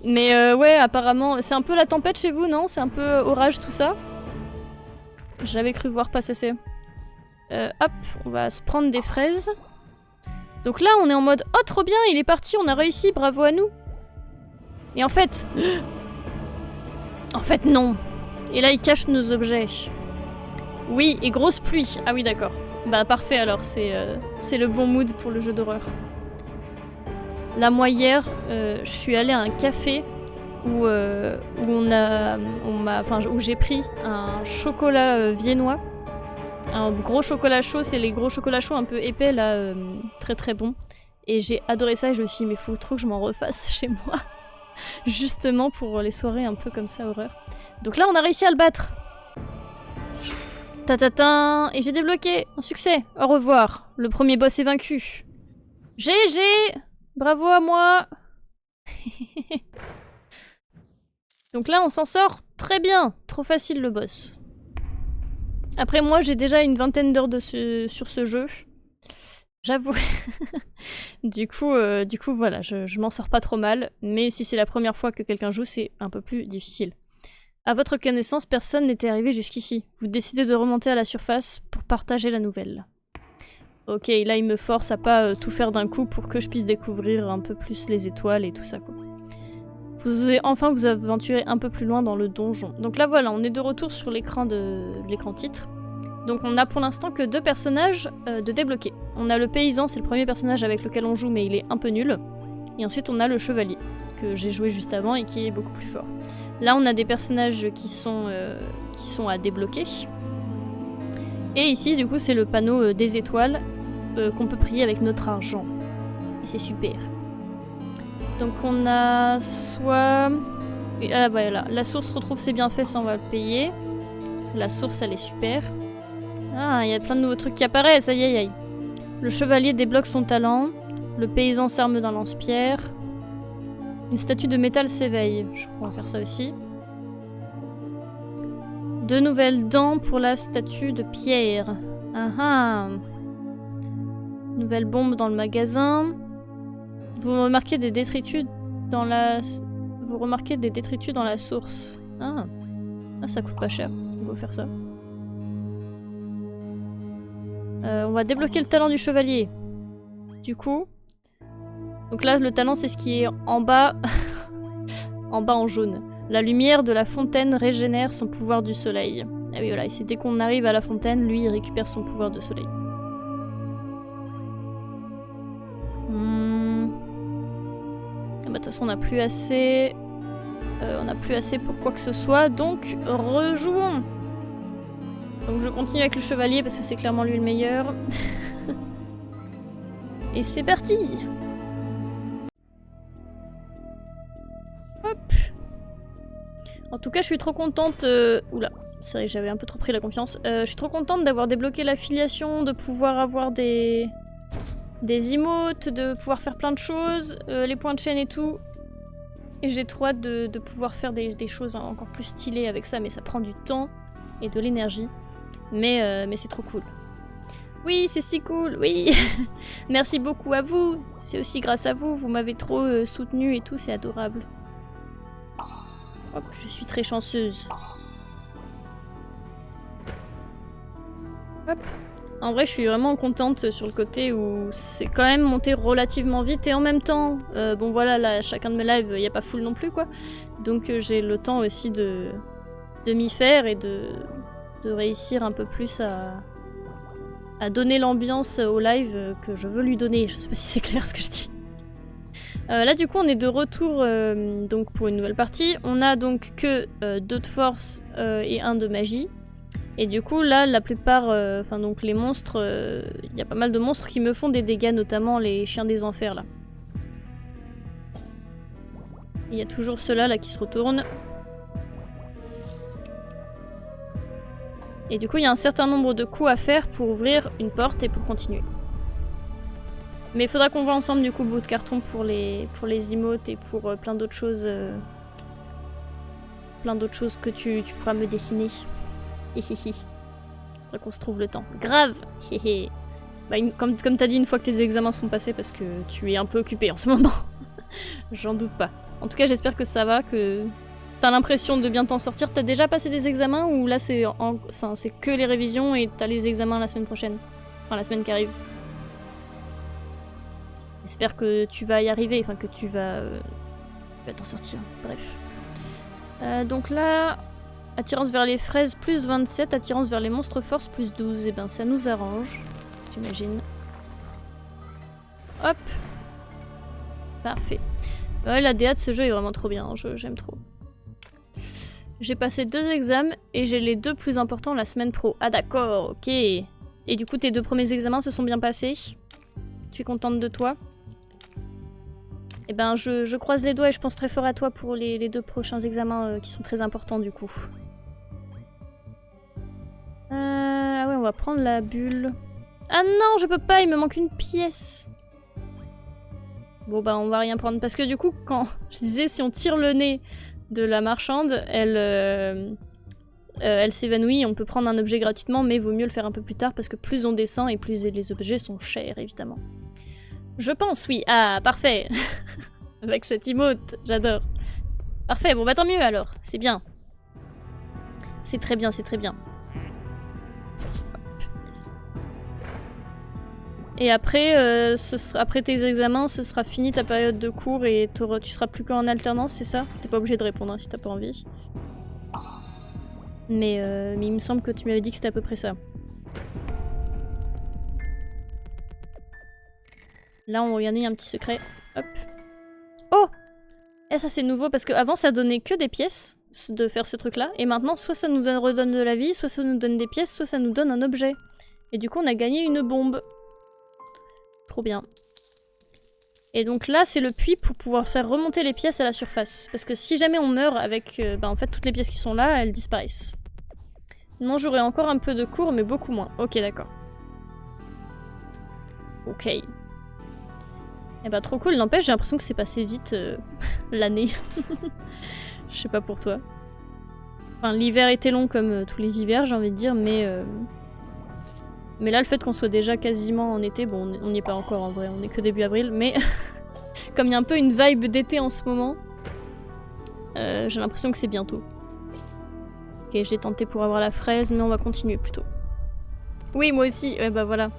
Mais ouais, apparemment, c'est un peu la tempête chez vous, non? C'est un peu orage, tout ça? J'avais cru voir passer ça. Hop, on va se prendre des fraises. Donc là, on est en mode « Oh, trop bien, il est parti, on a réussi, bravo à nous !» Et en fait... En fait, non. Et là, il cache nos objets. Oui, et grosse pluie. Ah oui, d'accord. Bah parfait alors, c'est le bon mood pour le jeu d'horreur. Là, moi, hier, je suis allée à un café où j'ai pris un chocolat viennois. Un gros chocolat chaud, c'est les gros chocolats chauds un peu épais là, très très bon. Et j'ai adoré ça et je me suis dit mais faut trop que je m'en refasse chez moi. Justement pour les soirées un peu comme ça, horreur. Donc là on a réussi à le battre. Tatatin. Et j'ai débloqué, un succès. Au revoir, le premier boss est vaincu. GG. Bravo à moi. Donc là on s'en sort très bien. Trop facile le boss. Après moi j'ai déjà une 20aine d'heures sur ce jeu. J'avoue. Du coup, voilà, je m'en sors pas trop mal, mais si c'est la première fois que quelqu'un joue, c'est un peu plus difficile. À votre connaissance, personne n'était arrivé jusqu'ici. Vous décidez de remonter à la surface pour partager la nouvelle. Ok, là il me force à pas tout faire d'un coup pour que je puisse découvrir un peu plus les étoiles et tout ça, quoi. Vous allez enfin vous aventurer un peu plus loin dans le donjon. Donc là voilà, on est de retour sur l'écran titre. Donc on a pour l'instant que 2 personnages de débloquer. On a le paysan, c'est le premier personnage avec lequel on joue, mais il est un peu nul. Et ensuite on a le chevalier, que j'ai joué juste avant et qui est beaucoup plus fort. Là on a des personnages qui sont à débloquer. Et ici du coup c'est le panneau des étoiles qu'on peut prier avec notre argent. Et c'est super. Donc on a soit... Ah bah là, la source retrouve ses bienfaits, ça on va le payer. La source elle est super. Ah, il y a plein de nouveaux trucs qui apparaissent, aïe aïe aïe. Le chevalier débloque son talent. Le paysan s'arme d'un lance-pierre. Une statue de métal s'éveille. Je crois qu'on va faire ça aussi. 2 nouvelles dents pour la statue de pierre. Ah ah. Nouvelle bombe dans le magasin. Vous remarquez des détritus dans la... Vous remarquez des détritus dans la source. Ah. Ah, ça coûte pas cher. On va faire ça. On va débloquer le talent du chevalier. Du coup. Donc là, le talent, c'est ce qui est en bas. En bas en jaune. La lumière de la fontaine régénère son pouvoir du soleil. Ah oui, voilà. Et c'est dès qu'on arrive à la fontaine, lui, il récupère son pouvoir de soleil. Ah bah, de toute façon, on n'a plus assez... on n'a plus assez pour quoi que ce soit, donc rejouons. Donc je continue avec le chevalier parce que c'est clairement lui le meilleur. Et c'est parti. Hop. En tout cas, je suis trop contente... Oula, c'est vrai que j'avais un peu trop pris la confiance. Je suis trop contente d'avoir débloqué l'affiliation, de pouvoir avoir des emotes, de pouvoir faire plein de choses, les points de chaîne et tout. Et j'ai trop hâte de pouvoir faire des choses encore plus stylées avec ça, mais ça prend du temps et de l'énergie. Mais c'est trop cool. Oui, c'est si cool, oui. Merci beaucoup à vous. C'est aussi grâce à vous, vous m'avez trop soutenu et tout, c'est adorable. Hop, je suis très chanceuse. Hop. En vrai, je suis vraiment contente sur le côté où c'est quand même monté relativement vite et en même temps, bon voilà, là, chacun de mes lives, il n'y a pas full non plus, quoi. Donc j'ai le temps aussi de m'y faire et de réussir un peu plus à donner l'ambiance au live que je veux lui donner. Je sais pas si c'est clair ce que je dis. Là du coup on est de retour donc pour une nouvelle partie. On a donc que 2 de force et 1 de magie. Et du coup là la plupart, enfin donc les monstres, il y a pas mal de monstres qui me font des dégâts, notamment les chiens des enfers là. Il y a toujours ceux-là là qui se retournent. Et du coup il y a un certain nombre de coups à faire pour ouvrir une porte et pour continuer. Mais il faudra qu'on voit ensemble du coup le bout de carton pour les emotes et pour plein d'autres choses. Plein d'autres choses que tu pourras me dessiner. Hihihi. Faudra qu'on se trouve le temps. Grave. Hihi. Bah, comme t'as dit, une fois que tes examens seront passés, parce que tu es un peu occupé en ce moment. J'en doute pas. En tout cas j'espère que ça va, que t'as l'impression de bien t'en sortir. T'as déjà passé des examens ou là c'est que les révisions et t'as les examens la semaine prochaine? Enfin la semaine qui arrive. J'espère que tu vas y arriver, enfin que tu vas t'en sortir, bref. Donc là, attirance vers les fraises plus 27, attirance vers les monstres force plus 12, et ben ça nous arrange, j'imagine. Hop. Parfait. Ouais, la DA de ce jeu est vraiment trop bien, j'aime trop. J'ai passé 2 examens et j'ai les 2 plus importants la semaine pro. Ah d'accord, ok. Et du coup tes 2 premiers examens se sont bien passés? Tu es contente de toi? Eh ben, je croise les doigts et je pense très fort à toi pour les 2 prochains examens qui sont très importants du coup. Ah ouais, on va prendre la bulle. Ah non, je peux pas, il me manque une pièce. Bon bah on va rien prendre parce que du coup, quand je disais si on tire le nez de la marchande, elle elle s'évanouit, on peut prendre un objet gratuitement, mais vaut mieux le faire un peu plus tard parce que plus on descend et plus les objets sont chers, évidemment. Je pense, oui. Ah, parfait. Avec cette emote, j'adore. Parfait, bon bah tant mieux alors, c'est bien. C'est très bien, c'est très bien. Et après, après tes examens, ce sera fini ta période de cours et tu seras plus qu'en alternance, c'est ça? T'es pas obligé de répondre hein, si t'as pas envie. Mais il me semble que tu m'avais dit que c'était à peu près ça. Là, on regardait un petit secret. Hop. Oh! Et ça, c'est nouveau parce qu'avant, ça donnait que des pièces de faire ce truc-là. Et maintenant, soit ça nous redonne de la vie, soit ça nous donne des pièces, soit ça nous donne un objet. Et du coup, on a gagné une bombe. Trop bien. Et donc là, c'est le puits pour pouvoir faire remonter les pièces à la surface. Parce que si jamais on meurt avec... en fait, toutes les pièces qui sont là, elles disparaissent. Non, j'aurai encore un peu de cours, mais beaucoup moins. Ok, d'accord. Ok. Eh bah trop cool, n'empêche, j'ai l'impression que c'est passé vite l'année. Je sais pas pour toi. Enfin, l'hiver était long comme tous les hivers, j'ai envie de dire, mais là, le fait qu'on soit déjà quasiment en été, bon, on n'y est pas encore en vrai, on est que début avril, mais comme il y a un peu une vibe d'été en ce moment, j'ai l'impression que c'est bientôt. Ok, j'ai tenté pour avoir la fraise, mais on va continuer plutôt. Oui, moi aussi, ouais, bah voilà.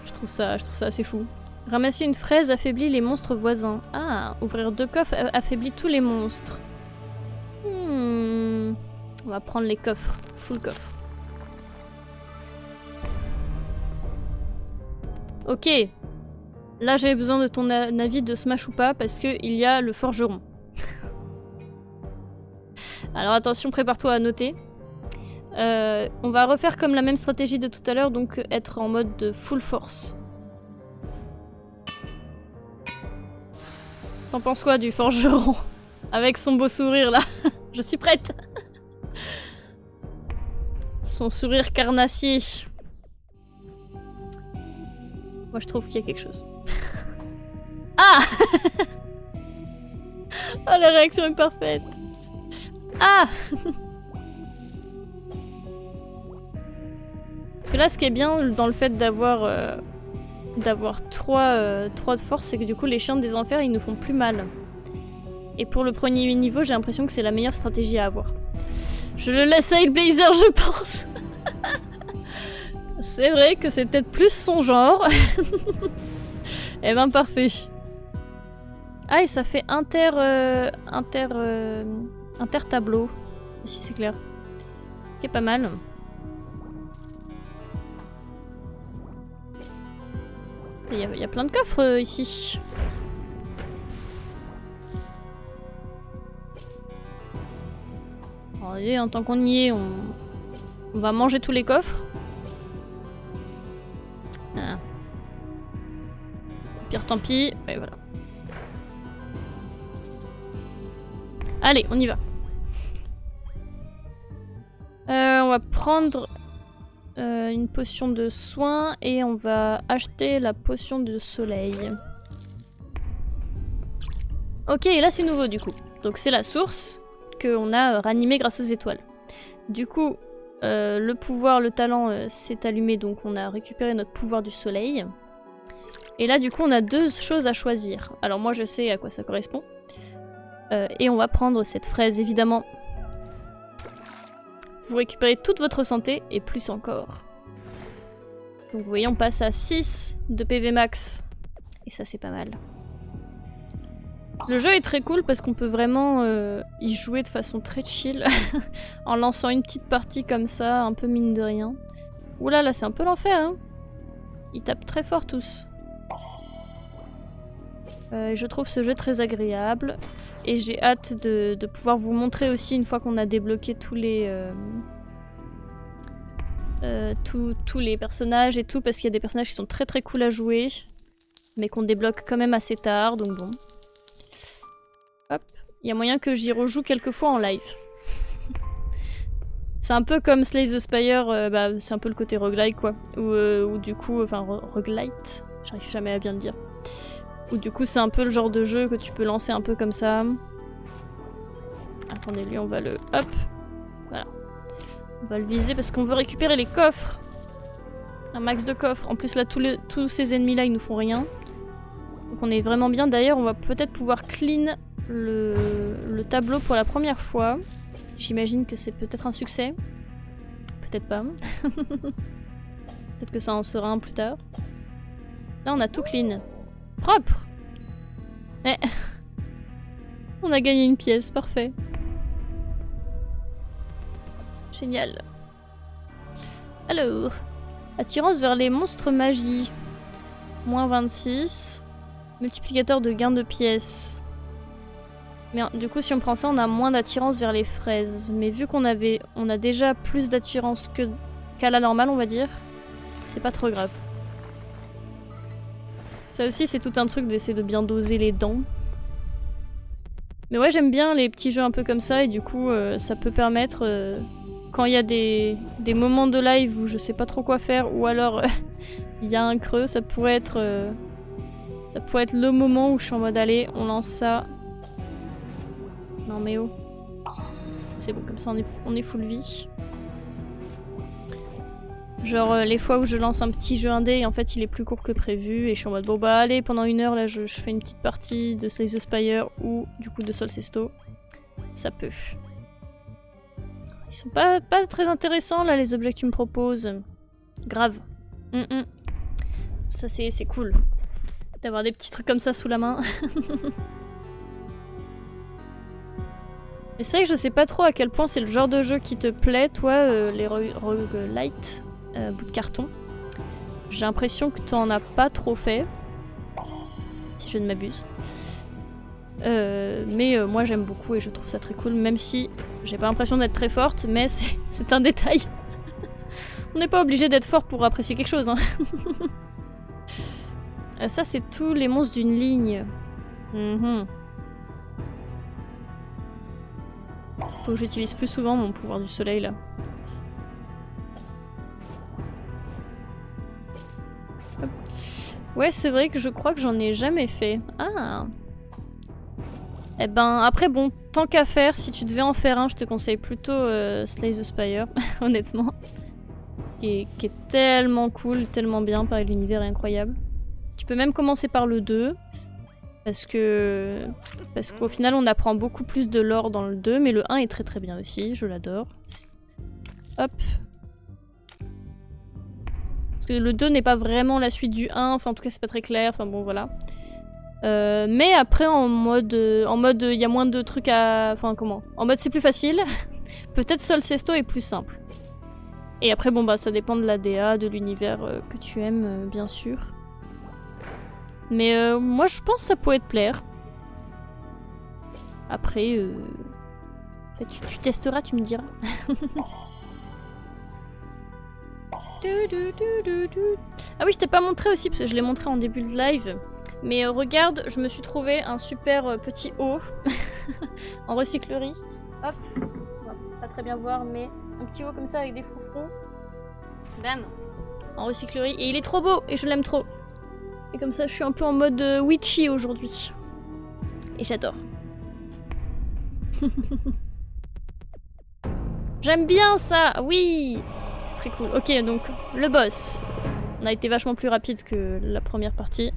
Je trouve ça assez fou. Ramasser une fraise affaiblit les monstres voisins. Ah, ouvrir 2 coffres affaiblit tous les monstres. On va prendre les coffres, full coffre. Ok. Là, j'ai besoin de ton avis de Smash ou pas, parce qu'il y a le forgeron. Alors attention, prépare-toi à noter. On va refaire comme la même stratégie de tout à l'heure, donc être en mode de full force. T'en penses quoi du forgeron? Avec son beau sourire là. Je suis prête. Son sourire carnassier. Moi je trouve qu'il y a quelque chose. Ah. Oh, la réaction est parfaite. Ah. Parce que là, ce qui est bien dans le fait d'avoir 3 de force, c'est que du coup, les chiens des enfers, ils nous font plus mal. Et pour le premier niveau, j'ai l'impression que c'est la meilleure stratégie à avoir. Je le laisse à Hellblazer, je pense. C'est vrai que c'est peut-être plus son genre. Eh ben, parfait. Ah, et ça fait inter-tableau. Si c'est clair. Ok, pas mal. Il y a plein de coffres ici. Alors, allez, tant qu'on y est, on va manger tous les coffres. Ah. Pire tant pis. Ouais, voilà. Allez, on y va. On va prendre une potion de soin et on va acheter la potion de soleil. Ok, et là c'est nouveau du coup. Donc c'est la source qu'on a ranimée grâce aux étoiles. Du coup, le pouvoir, le talent s'est allumé, donc on a récupéré notre pouvoir du soleil. Et là du coup on a 2 choses à choisir. Alors moi je sais à quoi ça correspond. Et on va prendre cette fraise évidemment. Vous récupérez toute votre santé et plus encore. Donc vous voyez, on passe à 6 de PV max. Et ça c'est pas mal. Le jeu est très cool parce qu'on peut vraiment y jouer de façon très chill. En lançant une petite partie comme ça, un peu mine de rien. Oula, là c'est un peu l'enfer hein. Ils tapent très fort tous. Je trouve ce jeu très agréable. Et j'ai hâte de pouvoir vous montrer aussi une fois qu'on a débloqué tous les personnages et tout, parce qu'il y a des personnages qui sont très très cool à jouer, mais qu'on débloque quand même assez tard, donc bon. Hop, il y a moyen que j'y rejoue quelques fois en live. C'est un peu comme Slay the Spire, c'est un peu le côté roguelike quoi, ou du coup, enfin roguelite, j'arrive jamais à bien le dire. Ou du coup c'est un peu le genre de jeu que tu peux lancer un peu comme ça. Ah, Attendez, lui, on va le... Hop. Voilà. On va le viser parce qu'on veut récupérer les coffres. Un max de coffres. En plus, là, tous ces ennemis-là, ils nous font rien. Donc on est vraiment bien. D'ailleurs, on va peut-être pouvoir clean le tableau pour la première fois. J'imagine que c'est peut-être un succès. Peut-être pas. Peut-être que ça en sera un plus tard. Là, on a tout clean. Propre. Eh. On a gagné une pièce, parfait. Génial. Alors, attirance vers les monstres magie. Moins 26. Multiplicateur de gain de pièces. Mais du coup, si on prend ça, on a moins d'attirance vers les fraises. Mais vu qu'on a déjà plus d'attirance qu'à la normale, on va dire, c'est pas trop grave. Ça aussi, c'est tout un truc d'essayer de bien doser les dents. Mais ouais, j'aime bien les petits jeux un peu comme ça, et du coup, ça peut permettre, quand il y a des moments de live où je sais pas trop quoi faire, ou alors il y a un creux, ça pourrait être le moment où je suis en mode allez, on lance ça. Non mais oh. C'est bon, comme ça on est full vie. Genre les fois où je lance un petit jeu indé et en fait il est plus court que prévu et je suis en mode bon bah allez, pendant 1 heure là je fais une petite partie de Slay the Spire ou du coup de Sol Sesto. Ça peut. Ils sont pas très intéressants là les objets que tu me proposes. Grave. Ça c'est cool. D'avoir des petits trucs comme ça sous la main. Et c'est vrai que je sais pas trop à quel point c'est le genre de jeu qui te plaît, toi, les roguelites, bout de carton. J'ai l'impression que t'en as pas trop fait, si je ne m'abuse. Mais moi j'aime beaucoup et je trouve ça très cool, même si j'ai pas l'impression d'être très forte, mais c'est un détail. On n'est pas obligé d'être fort pour apprécier quelque chose, hein. Ça c'est tous les monstres d'une ligne. Faut que j'utilise plus souvent mon pouvoir du soleil là. Hop. Ouais, c'est vrai que je crois que j'en ai jamais fait. Ah. Eh ben, après bon, tant qu'à faire, si tu devais en faire un, je te conseille plutôt Slay the Spire, honnêtement. Qui est tellement cool, tellement bien, pareil, l'univers est incroyable. Tu peux même commencer par le 2. Parce qu'au final on apprend beaucoup plus de lore dans le 2, mais le 1 est très très bien aussi, je l'adore. Hop. Parce que le 2 n'est pas vraiment la suite du 1, enfin en tout cas c'est pas très clair, enfin bon voilà. Mais après en mode il y a moins de trucs à... Enfin comment? En mode c'est plus facile, peut-être Sol Sesto est plus simple. Et après bon bah ça dépend de la DA, de l'univers que tu aimes bien sûr. Mais moi je pense que ça pourrait te plaire. Après, tu testeras, tu me diras. Ah oui, je t'ai pas montré aussi, parce que je l'ai montré en début de live. Mais regarde, je me suis trouvé un super petit haut en recyclerie. Hop, on va pas très bien voir, mais un petit haut comme ça avec des froufrous. Bam, en recyclerie. Et il est trop beau, et je l'aime trop. Et comme ça, je suis un peu en mode witchy aujourd'hui. Et j'adore. J'aime bien ça, oui. C'est très cool. Ok, donc le boss. On a été vachement plus rapide que la première partie.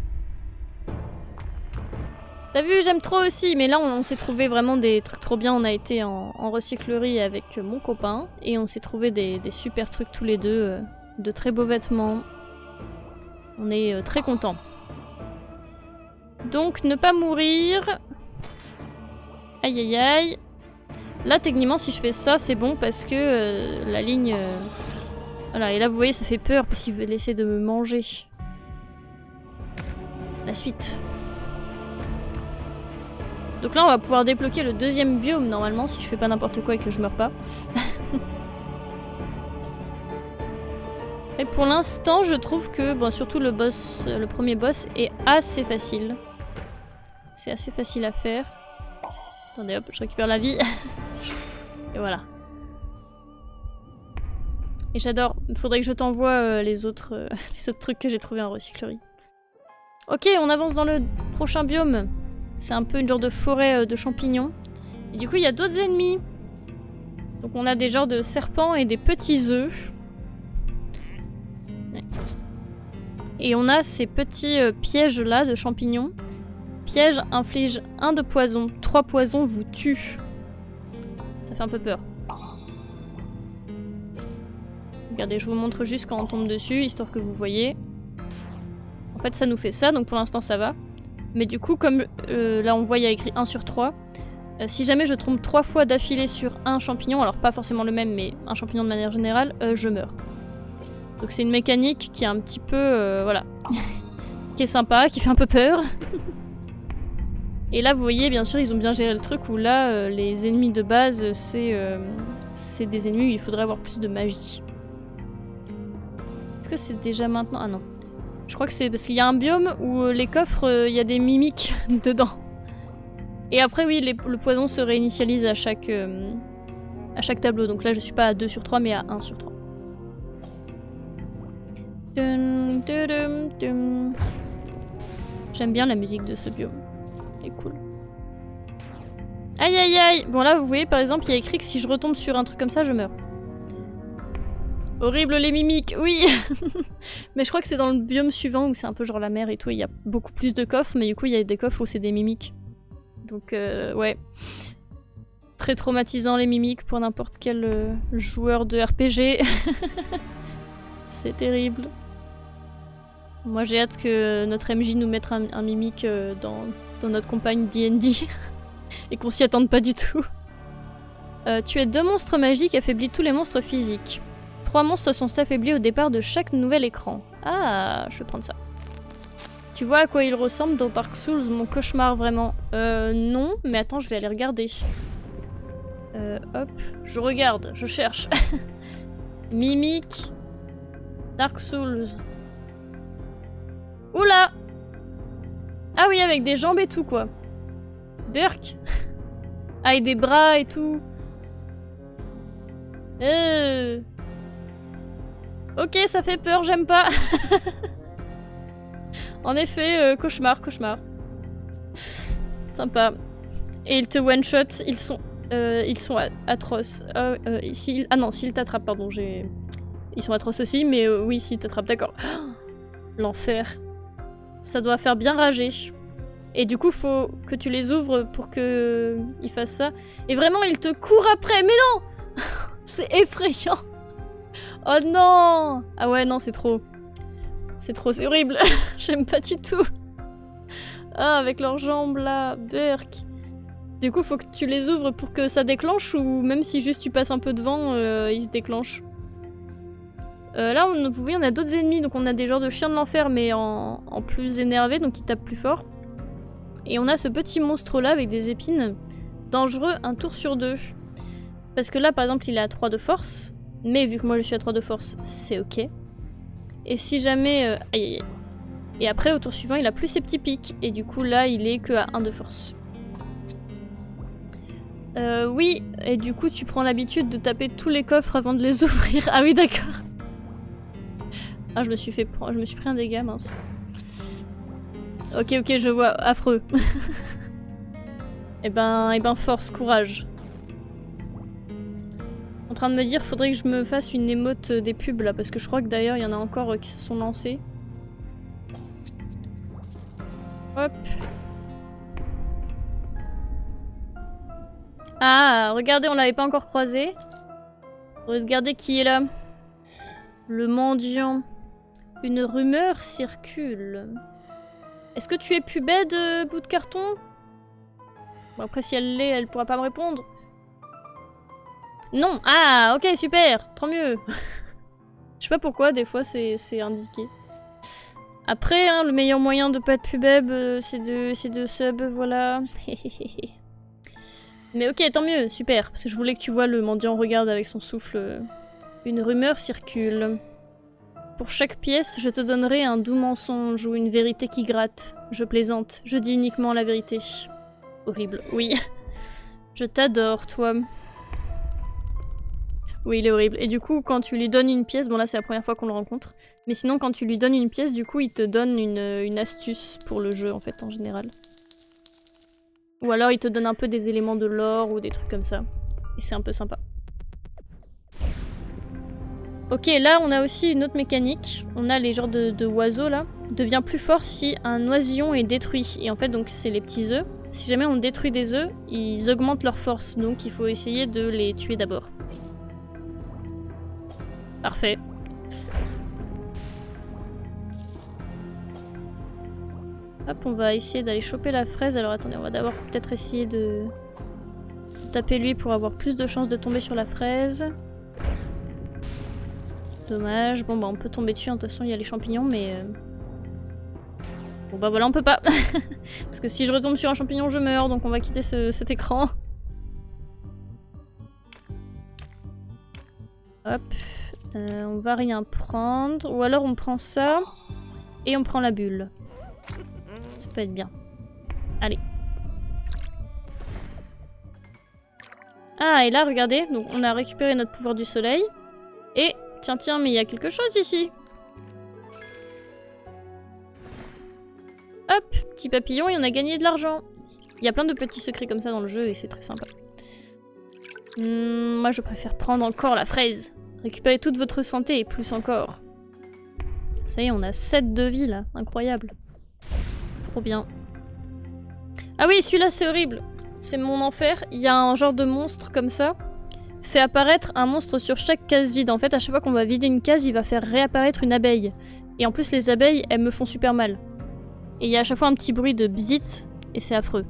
T'as vu, j'aime trop aussi. Mais là, on s'est trouvé vraiment des trucs trop bien. On a été en recyclerie avec mon copain. Et on s'est trouvé des super trucs tous les deux. De très beaux vêtements. On est très contents. Donc, ne pas mourir. Aïe aïe aïe. Là, techniquement, si je fais ça, c'est bon parce que la ligne... Voilà, et là, vous voyez, ça fait peur parce qu'il veut essayer de me manger. La suite. Donc là, on va pouvoir débloquer le deuxième biome, normalement, si je fais pas n'importe quoi et que je meurs pas. Et pour l'instant, je trouve que, bon, surtout le boss, le premier boss, est assez facile. C'est assez facile à faire. Attendez, hop, je récupère la vie. Et voilà. Et j'adore. Il faudrait que je t'envoie les autres trucs que j'ai trouvés en recyclerie. Ok, on avance dans le prochain biome. C'est un peu une genre de forêt de champignons. Et du coup, il y a d'autres ennemis. Donc on a des genres de serpents et des petits œufs. Ouais. Et on a ces petits pièges là de champignons. Piège inflige 1 de poison. 3 poisons vous tuent. Ça fait un peu peur. Regardez, je vous montre juste quand on tombe dessus, histoire que vous voyez. En fait, ça nous fait ça, donc pour l'instant ça va. Mais du coup, comme là on voit, il y a écrit 1 sur 3. Si jamais je trompe 3 fois d'affilée sur un champignon, alors pas forcément le même, mais un champignon de manière générale, je meurs. Donc c'est une mécanique qui est un petit peu, voilà, qui est sympa, qui fait un peu peur. Et là, vous voyez, bien sûr, ils ont bien géré le truc où là, les ennemis de base, c'est des ennemis où il faudrait avoir plus de magie. Est-ce que c'est déjà maintenant? Ah non. Je crois que c'est parce qu'il y a un biome où les coffres, il y a des mimiques dedans. Et après, oui, le poison se réinitialise à chaque tableau. Donc là, je suis pas à 2 sur 3, mais à 1 sur 3. J'aime bien la musique de ce biome. Elle est cool. Aïe aïe aïe! Bon là, vous voyez, par exemple, il y a écrit que si je retombe sur un truc comme ça, je meurs. Horrible les mimiques, oui. Mais je crois que c'est dans le biome suivant où c'est un peu genre la mer et tout. Il y a beaucoup plus de coffres, mais du coup, il y a des coffres où c'est des mimiques. Donc, ouais. Très traumatisant les mimiques pour n'importe quel joueur de RPG. C'est terrible. Moi, j'ai hâte que notre MJ nous mette un mimique dans notre campagne D&D. Et qu'on s'y attende pas du tout. Tuer 2 monstres magiques affaiblit tous les monstres physiques. 3 monstres sont affaiblis au départ de chaque nouvel écran. Ah, je vais prendre ça. Tu vois à quoi il ressemble dans Dark Souls, mon cauchemar, vraiment? Non, mais attends, je vais aller regarder. Hop, je regarde, je cherche. Mimique. Dark Souls. Oula! Ah oui, avec des jambes et tout, quoi. Burk. Ah, et des bras et tout. Ok, ça fait peur, j'aime pas. En effet, cauchemar, cauchemar. Sympa. Et ils te one-shot, ils sont atroces. Ah non, s'ils t'attrapent, pardon, ils sont atroces aussi, mais oui, s'ils t'attrapent, d'accord. L'enfer. Ça doit faire bien rager. Et du coup, faut que tu les ouvres pour qu'ils fassent ça. Et vraiment, ils te courent après, mais non. C'est effrayant. Oh non! Ah ouais, non, c'est trop. C'est trop, c'est horrible. J'aime pas du tout. Ah, avec leurs jambes là, berk. Du coup, faut que tu les ouvres pour que ça déclenche ou même si juste tu passes un peu devant, ils se déclenchent. Là, vous voyez, on a d'autres ennemis, donc on a des genres de chiens de l'enfer, mais en plus énervés, donc ils tapent plus fort. Et on a ce petit monstre là avec des épines. Dangereux, 1 tour sur 2. Parce que là, par exemple, il est à 3 de force. Mais vu que moi je suis à 3 de force, c'est ok. Et si jamais... aïe aïe aïe. Et après, au tour suivant, il a plus ses petits pics. Et du coup, là, il est que à 1 de force. Oui, et du coup, tu prends l'habitude de taper tous les coffres avant de les ouvrir. Ah oui, d'accord. Ah, je me suis pris un dégât, mince. Ok, ok, je vois. Affreux. Eh ben, force, courage. En train de me dire, faudrait que je me fasse une émote des pubs là, parce que je crois que d'ailleurs il y en a encore qui se sont lancés. Hop. Ah, regardez, on l'avait pas encore croisé. Regardez qui est là. Le mendiant. Une rumeur circule. Est-ce que tu es pubède, bout de carton? Bon, après, si elle l'est, elle pourra pas me répondre. Non! Ah, ok, super! Tant mieux! Je sais pas pourquoi, des fois, c'est indiqué. Après, hein, le meilleur moyen de pas être pubeb, c'est de sub, voilà. Mais ok, tant mieux, super. Parce que je voulais que tu vois le mendiant regarde avec son souffle. Une rumeur circule. Pour chaque pièce, je te donnerai un doux mensonge ou une vérité qui gratte. Je plaisante, je dis uniquement la vérité. Horrible, oui. Je t'adore, toi. Oui, il est horrible. Et du coup, quand tu lui donnes une pièce, bon là c'est la première fois qu'on le rencontre, mais sinon quand tu lui donnes une pièce, du coup il te donne une astuce pour le jeu en fait, en général. Ou alors il te donne un peu des éléments de l'or ou des trucs comme ça. Et c'est un peu sympa. Ok, là on a aussi une autre mécanique. On a les genres de oiseaux là. Devient plus fort si un oisillon est détruit. Et en fait donc c'est les petits œufs. Si jamais on détruit des œufs, ils augmentent leur force. Donc il faut essayer de les tuer d'abord. Parfait. Hop, on va essayer d'aller choper la fraise. Alors attendez, on va d'abord peut-être essayer de taper lui pour avoir plus de chances de tomber sur la fraise. Dommage. Bon bah on peut tomber dessus, de toute façon il y a les champignons mais... Bon bah voilà, on peut pas. Parce que si je retombe sur un champignon je meurs, donc on va quitter cet écran. Hop. On va rien prendre. Ou alors on prend ça et on prend la bulle. Ça peut être bien. Allez. Ah et là regardez, donc on a récupéré notre pouvoir du soleil. Et tiens, mais il y a quelque chose ici. Hop, petit papillon et on a gagné de l'argent. Il y a plein de petits secrets comme ça dans le jeu et c'est très sympa. Moi je préfère prendre encore la fraise. Récupérez toute votre santé et plus encore. Ça y est, on a 7 de vie là, incroyable. Trop bien. Ah oui, celui-là c'est horrible. C'est mon enfer. Il y a un genre de monstre comme ça. Fait apparaître un monstre sur chaque case vide. En fait, à chaque fois qu'on va vider une case, il va faire réapparaître une abeille. Et en plus, les abeilles, elles me font super mal. Et il y a à chaque fois un petit bruit de bzit, et c'est affreux.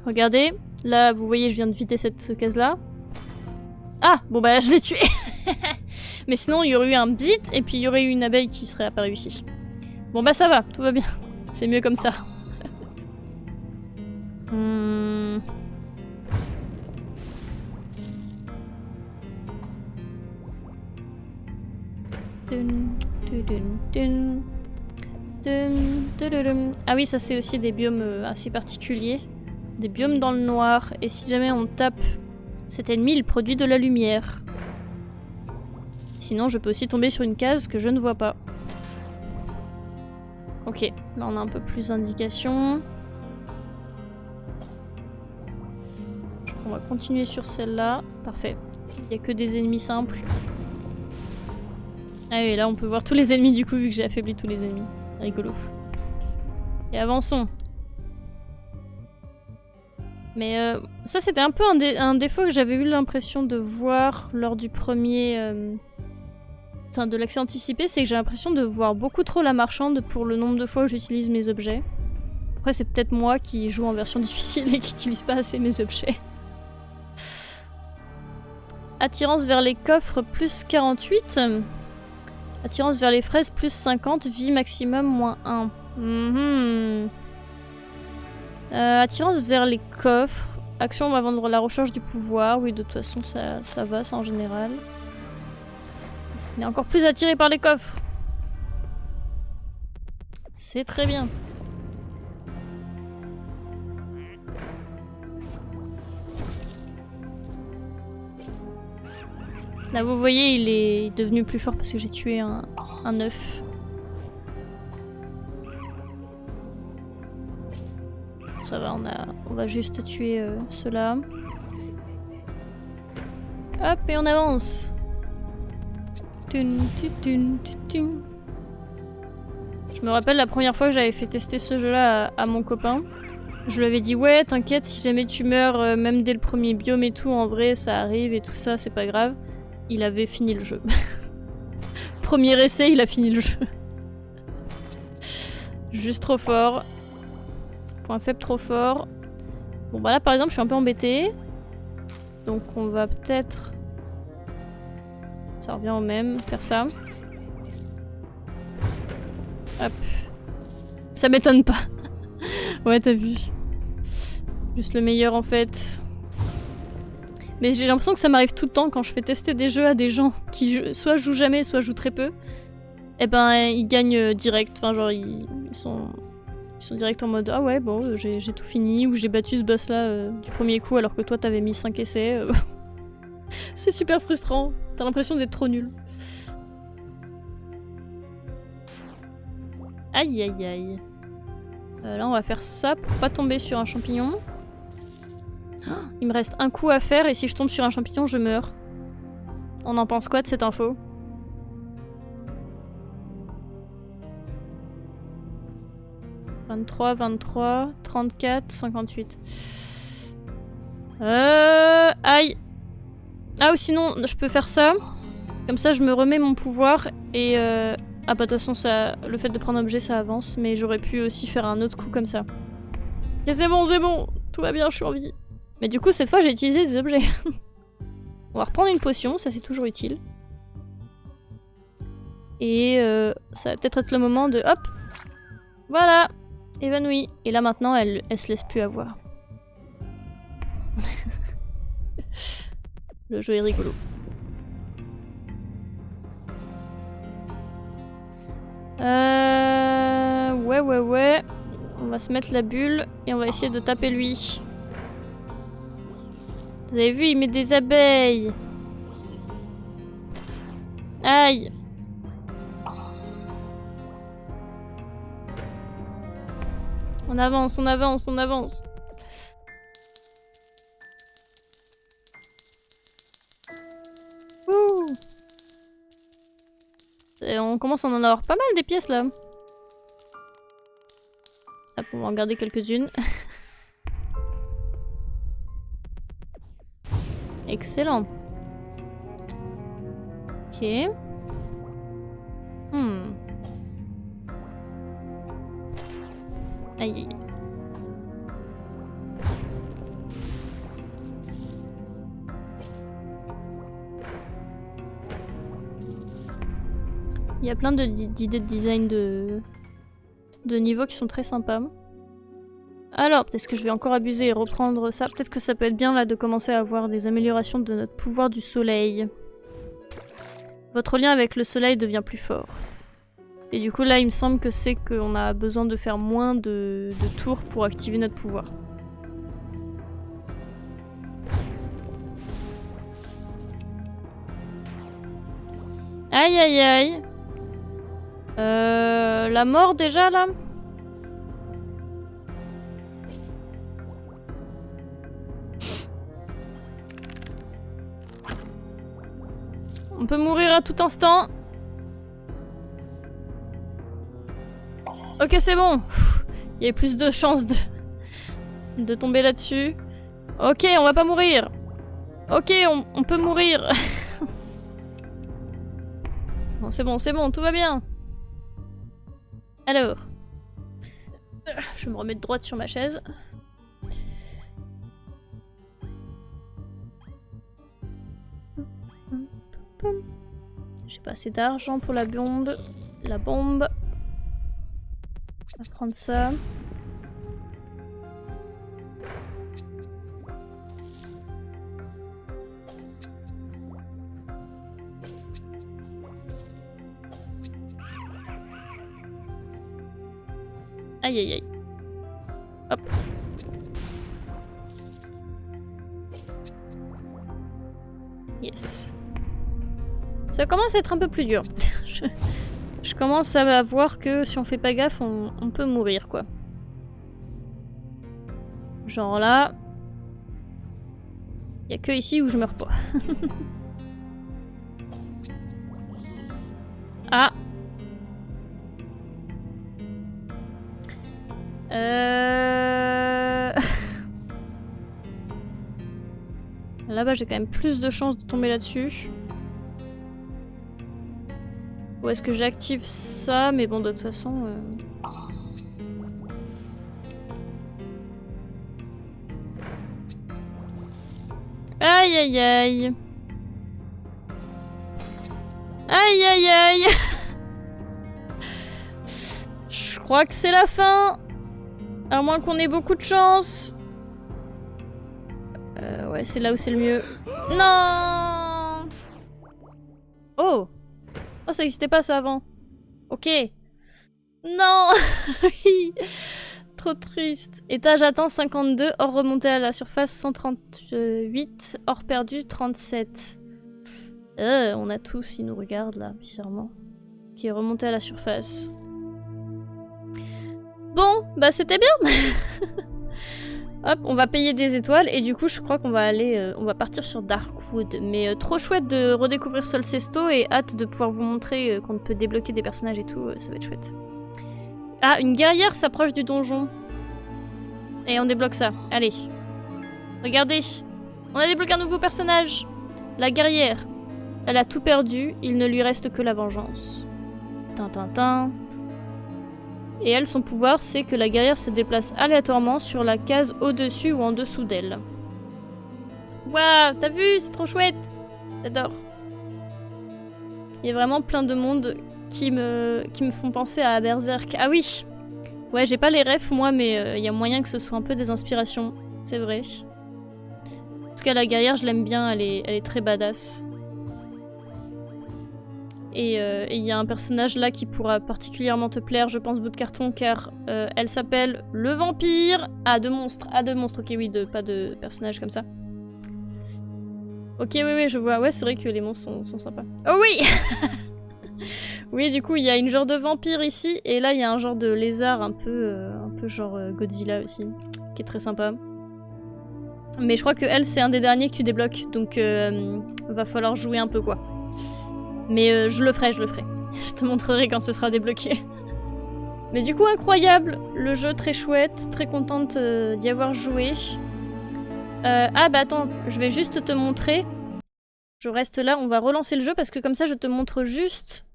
Regardez, là, vous voyez, je viens de vider cette case-là. Ah, bon bah, je l'ai tué. Mais sinon, il y aurait eu un bzit, et puis il y aurait eu une abeille qui serait apparue ici. Bon bah, ça va, tout va bien. C'est mieux comme ça. Ah oui, ça c'est aussi des biomes assez particuliers. Des biomes dans le noir. Et si jamais on tape cet ennemi, il produit de la lumière. Sinon, je peux aussi tomber sur une case que je ne vois pas. Ok, là on a un peu plus d'indications. On va continuer sur celle-là. Parfait. Il n'y a que des ennemis simples. Ah oui, là on peut voir tous les ennemis du coup, vu que j'ai affaibli tous les ennemis. Rigolo. Et avançons. Mais ça c'était un peu un défaut que j'avais eu l'impression de voir lors du premier... Enfin de l'accès anticipé, c'est que j'ai l'impression de voir beaucoup trop la marchande pour le nombre de fois où j'utilise mes objets. Après c'est peut-être moi qui joue en version difficile et qui n'utilise pas assez mes objets. Attirance vers les coffres plus 48. Attirance vers les fraises plus 50. Vie maximum moins 1. Attirance vers les coffres. Action avant de la recharge du pouvoir. Oui, de toute façon ça va, ça en général. On est encore plus attiré par les coffres. C'est très bien. Là vous voyez, il est devenu plus fort parce que j'ai tué un œuf. Ça va, on va juste tuer ceux-là. Hop, et on avance. Je me rappelle la première fois que j'avais fait tester ce jeu-là à mon copain. Je lui avais dit ouais, t'inquiète, si jamais tu meurs, même dès le premier biome et tout, en vrai, ça arrive et tout ça, c'est pas grave. Il avait fini le jeu. Premier essai, il a fini le jeu. Juste trop fort. Point faible trop fort. Bon bah là par exemple je suis un peu embêtée. Donc on va peut-être... Ça revient au même, faire ça. Hop. Ça m'étonne pas. Ouais t'as vu. Juste le meilleur en fait. Mais j'ai l'impression que ça m'arrive tout le temps quand je fais tester des jeux à des gens qui soit jouent jamais, soit jouent très peu. Et ben ils gagnent direct. Enfin genre ils sont direct en mode ah ouais bon j'ai tout fini ou j'ai battu ce boss là du premier coup alors que toi t'avais mis 5 essais. C'est super frustrant. T'as l'impression d'être trop nul. Aïe aïe aïe. Là, on va faire ça pour pas tomber sur un champignon. Il me reste un coup à faire et si je tombe sur un champignon, je meurs. On en pense quoi de cette info? « 23, 23, 34, 58. » Aïe. Ah, ou sinon, je peux faire ça. Comme ça, je me remets mon pouvoir et... Ah bah de toute façon, ça, le fait de prendre objet, ça avance. Mais j'aurais pu aussi faire un autre coup comme ça. Et c'est bon. Tout va bien, je suis en vie. Mais du coup, cette fois, j'ai utilisé des objets. On va reprendre une potion, ça c'est toujours utile. Et ça va peut-être être le moment de... Hop! Voilà! Évanouie. Et là maintenant, elle se laisse plus avoir. Le jeu est rigolo. Ouais. On va se mettre la bulle et on va essayer de taper lui. Vous avez vu, il met des abeilles. Aïe. On avance. Ouh. Et on commence à en avoir pas mal des pièces là. Hop, on va en garder quelques-unes. Excellent. Ok. Aïe. Il y a plein d'idées de design de niveaux qui sont très sympas. Alors, peut-être que je vais encore abuser et reprendre ça. Peut-être que ça peut être bien là de commencer à avoir des améliorations de notre pouvoir du soleil. Votre lien avec le soleil devient plus fort. Et du coup là il me semble que c'est qu'on a besoin de faire moins de tours pour activer notre pouvoir. Aïe. La mort déjà là? On peut mourir à tout instant. Ok, c'est bon. Il y a plus de chances de tomber là-dessus. Ok, on va pas mourir. Ok, on peut mourir. Bon, c'est bon, tout va bien. Alors. Je vais me remettre droite sur ma chaise. J'ai pas assez d'argent pour la bombe. On va prendre ça. Aïe. Hop. Yes. Ça commence à être un peu plus dur. Je commence à voir que si on fait pas gaffe, on peut mourir, quoi. Genre là... Il y a que ici où je meurs pas. Ah. Là-bas, j'ai quand même plus de chances de tomber là-dessus. Ou est-ce que j'active ça? Mais bon, de toute façon... Aïe. Je crois que c'est la fin. À moins qu'on ait beaucoup de chance. Ouais, c'est là où c'est le mieux. Non. Oh, ça existait pas ça avant. Ok. Non. Trop triste. Étage atteint 52, hors remonté à la surface 138, hors perdu 37. On a tous, ils nous regardent là, bizarrement. Qui est remonté à la surface. Bon, bah c'était bien. Hop, on va payer des étoiles et du coup je crois qu'on va aller, on va partir sur Darkwood. Mais trop chouette de redécouvrir Solcesto et hâte de pouvoir vous montrer qu'on peut débloquer des personnages et tout, ça va être chouette. Ah, une guerrière s'approche du donjon. Et on débloque ça, allez. Regardez, on a débloqué un nouveau personnage. La guerrière. Elle a tout perdu, il ne lui reste que la vengeance. Tintintin. Et elle, son pouvoir, c'est que la guerrière se déplace aléatoirement sur la case au-dessus ou en dessous d'elle. Waouh, t'as vu? C'est trop chouette. J'adore. Il y a vraiment plein de mondes qui me font penser à Berserk. Ah oui. Ouais, j'ai pas les refs, moi, mais il y a moyen que ce soit un peu des inspirations. C'est vrai. En tout cas, la guerrière, je l'aime bien. Elle est très badass. Et il y a un personnage là qui pourra particulièrement te plaire, je pense, bout de carton, car elle s'appelle le vampire. Ah, de monstres. Ah, de monstres, ok, oui, pas de personnages comme ça. Ok, oui, je vois. Ouais, c'est vrai que les monstres sont sympas. Oh oui. Oui, du coup, il y a une genre de vampire ici, et là, il y a un genre de lézard un peu genre Godzilla aussi, qui est très sympa. Mais je crois que elle, c'est un des derniers que tu débloques, donc va falloir jouer un peu, quoi. Mais je le ferai. Je te montrerai quand ce sera débloqué. Mais du coup, incroyable. Le jeu, très chouette. Très contente d'y avoir joué. Ah bah attends, je vais juste te montrer. Je reste là, on va relancer le jeu parce que comme ça, je te montre juste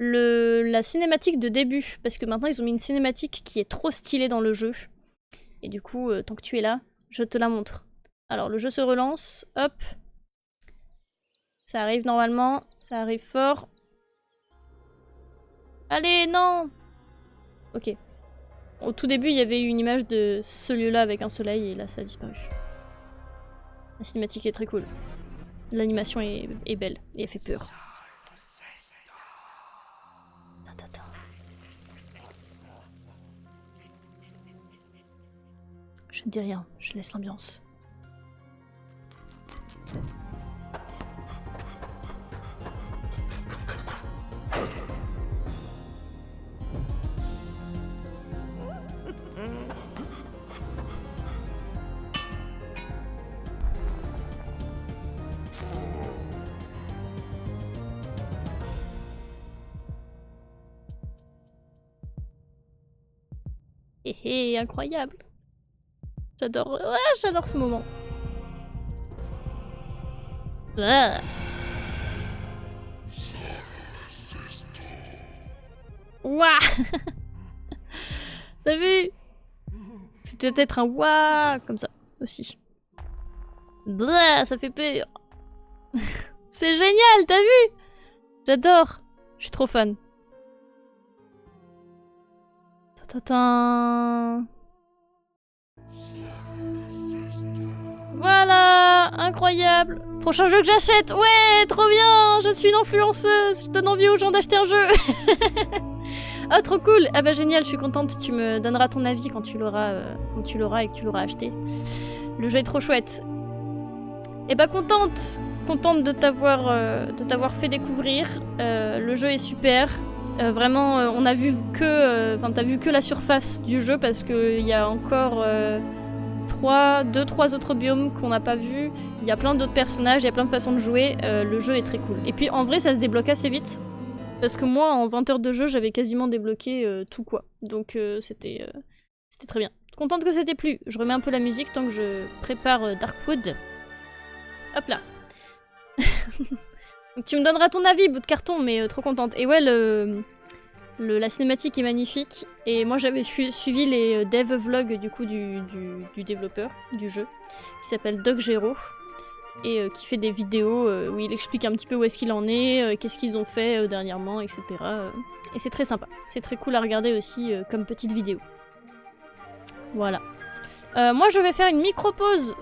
la cinématique de début. Parce que maintenant, ils ont mis une cinématique qui est trop stylée dans le jeu. Et du coup, tant que tu es là, je te la montre. Alors, le jeu se relance. Hop. Ça arrive normalement, ça arrive fort. Allez, non! Ok. Au tout début, il y avait une image de ce lieu-là avec un soleil, et là, ça a disparu. La cinématique est très cool. L'animation est belle, et elle fait peur. Je ne dis rien, je laisse l'ambiance. Hé, incroyable. J'adore. Ouais, j'adore ce moment. Ah. Ouah. T'as vu? C'est peut-être un ouah comme ça aussi. Blah, ça fait peur. C'est génial, t'as vu? J'adore. Je suis trop fan. Voilà, incroyable. Prochain jeu que j'achète. Ouais, trop bien. Je suis une influenceuse. Je donne envie aux gens d'acheter un jeu. Ah, trop cool. Ah bah génial, je suis contente. Tu me donneras ton avis quand tu l'auras et que tu l'auras acheté. Le jeu est trop chouette. Et bah contente de t'avoir fait découvrir. Le jeu est super. Vraiment, on a vu que... Enfin, t'as vu que la surface du jeu parce qu'il y a encore 2-3 autres biomes qu'on n'a pas vu. Il y a plein d'autres personnages, il y a plein de façons de jouer. Le jeu est très cool. Et puis en vrai, ça se débloque assez vite. Parce que moi, en 20 heures de jeu, j'avais quasiment débloqué tout, quoi. Donc c'était très bien. Contente que c'était plu. Je remets un peu la musique tant que je prépare Darkwood. Hop là. Donc tu me donneras ton avis, bout de carton, mais trop contente. Et ouais, la cinématique est magnifique. Et moi j'avais suivi les dev vlogs du coup du développeur du jeu, qui s'appelle DocGero, et qui fait des vidéos où il explique un petit peu où est-ce qu'il en est, qu'est-ce qu'ils ont fait dernièrement, etc. Et c'est très sympa. C'est très cool à regarder aussi comme petite vidéo. Voilà. Moi je vais faire une micro-pause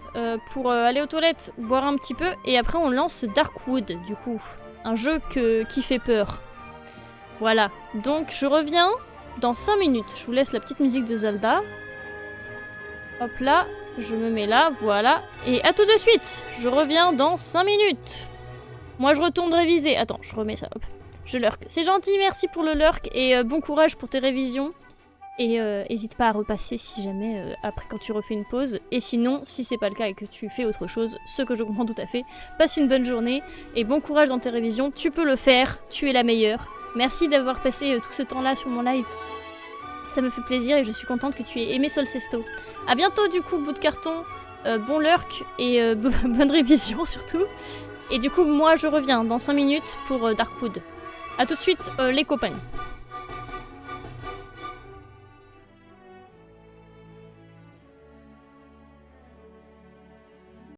pour aller aux toilettes, boire un petit peu, et après on lance Darkwood, du coup. Un jeu qui fait peur. Voilà. Donc je reviens dans 5 minutes. Je vous laisse la petite musique de Zelda. Hop là, je me mets là, voilà. Et à tout de suite, je reviens dans 5 minutes. Moi je retourne réviser. Attends, je remets ça, hop. Je lurk. C'est gentil, merci pour le lurk, et bon courage pour tes révisions. Et n'hésite pas à repasser si jamais, après quand tu refais une pause. Et sinon, si c'est pas le cas et que tu fais autre chose, ce que je comprends tout à fait, passe une bonne journée et bon courage dans tes révisions. Tu peux le faire, tu es la meilleure. Merci d'avoir passé tout ce temps-là sur mon live. Ça me fait plaisir et je suis contente que tu aies aimé Solcesto. A bientôt du coup, bout de carton, bon lurk et bonne révision surtout. Et du coup, moi je reviens dans 5 minutes pour Darkwood. A tout de suite les copains.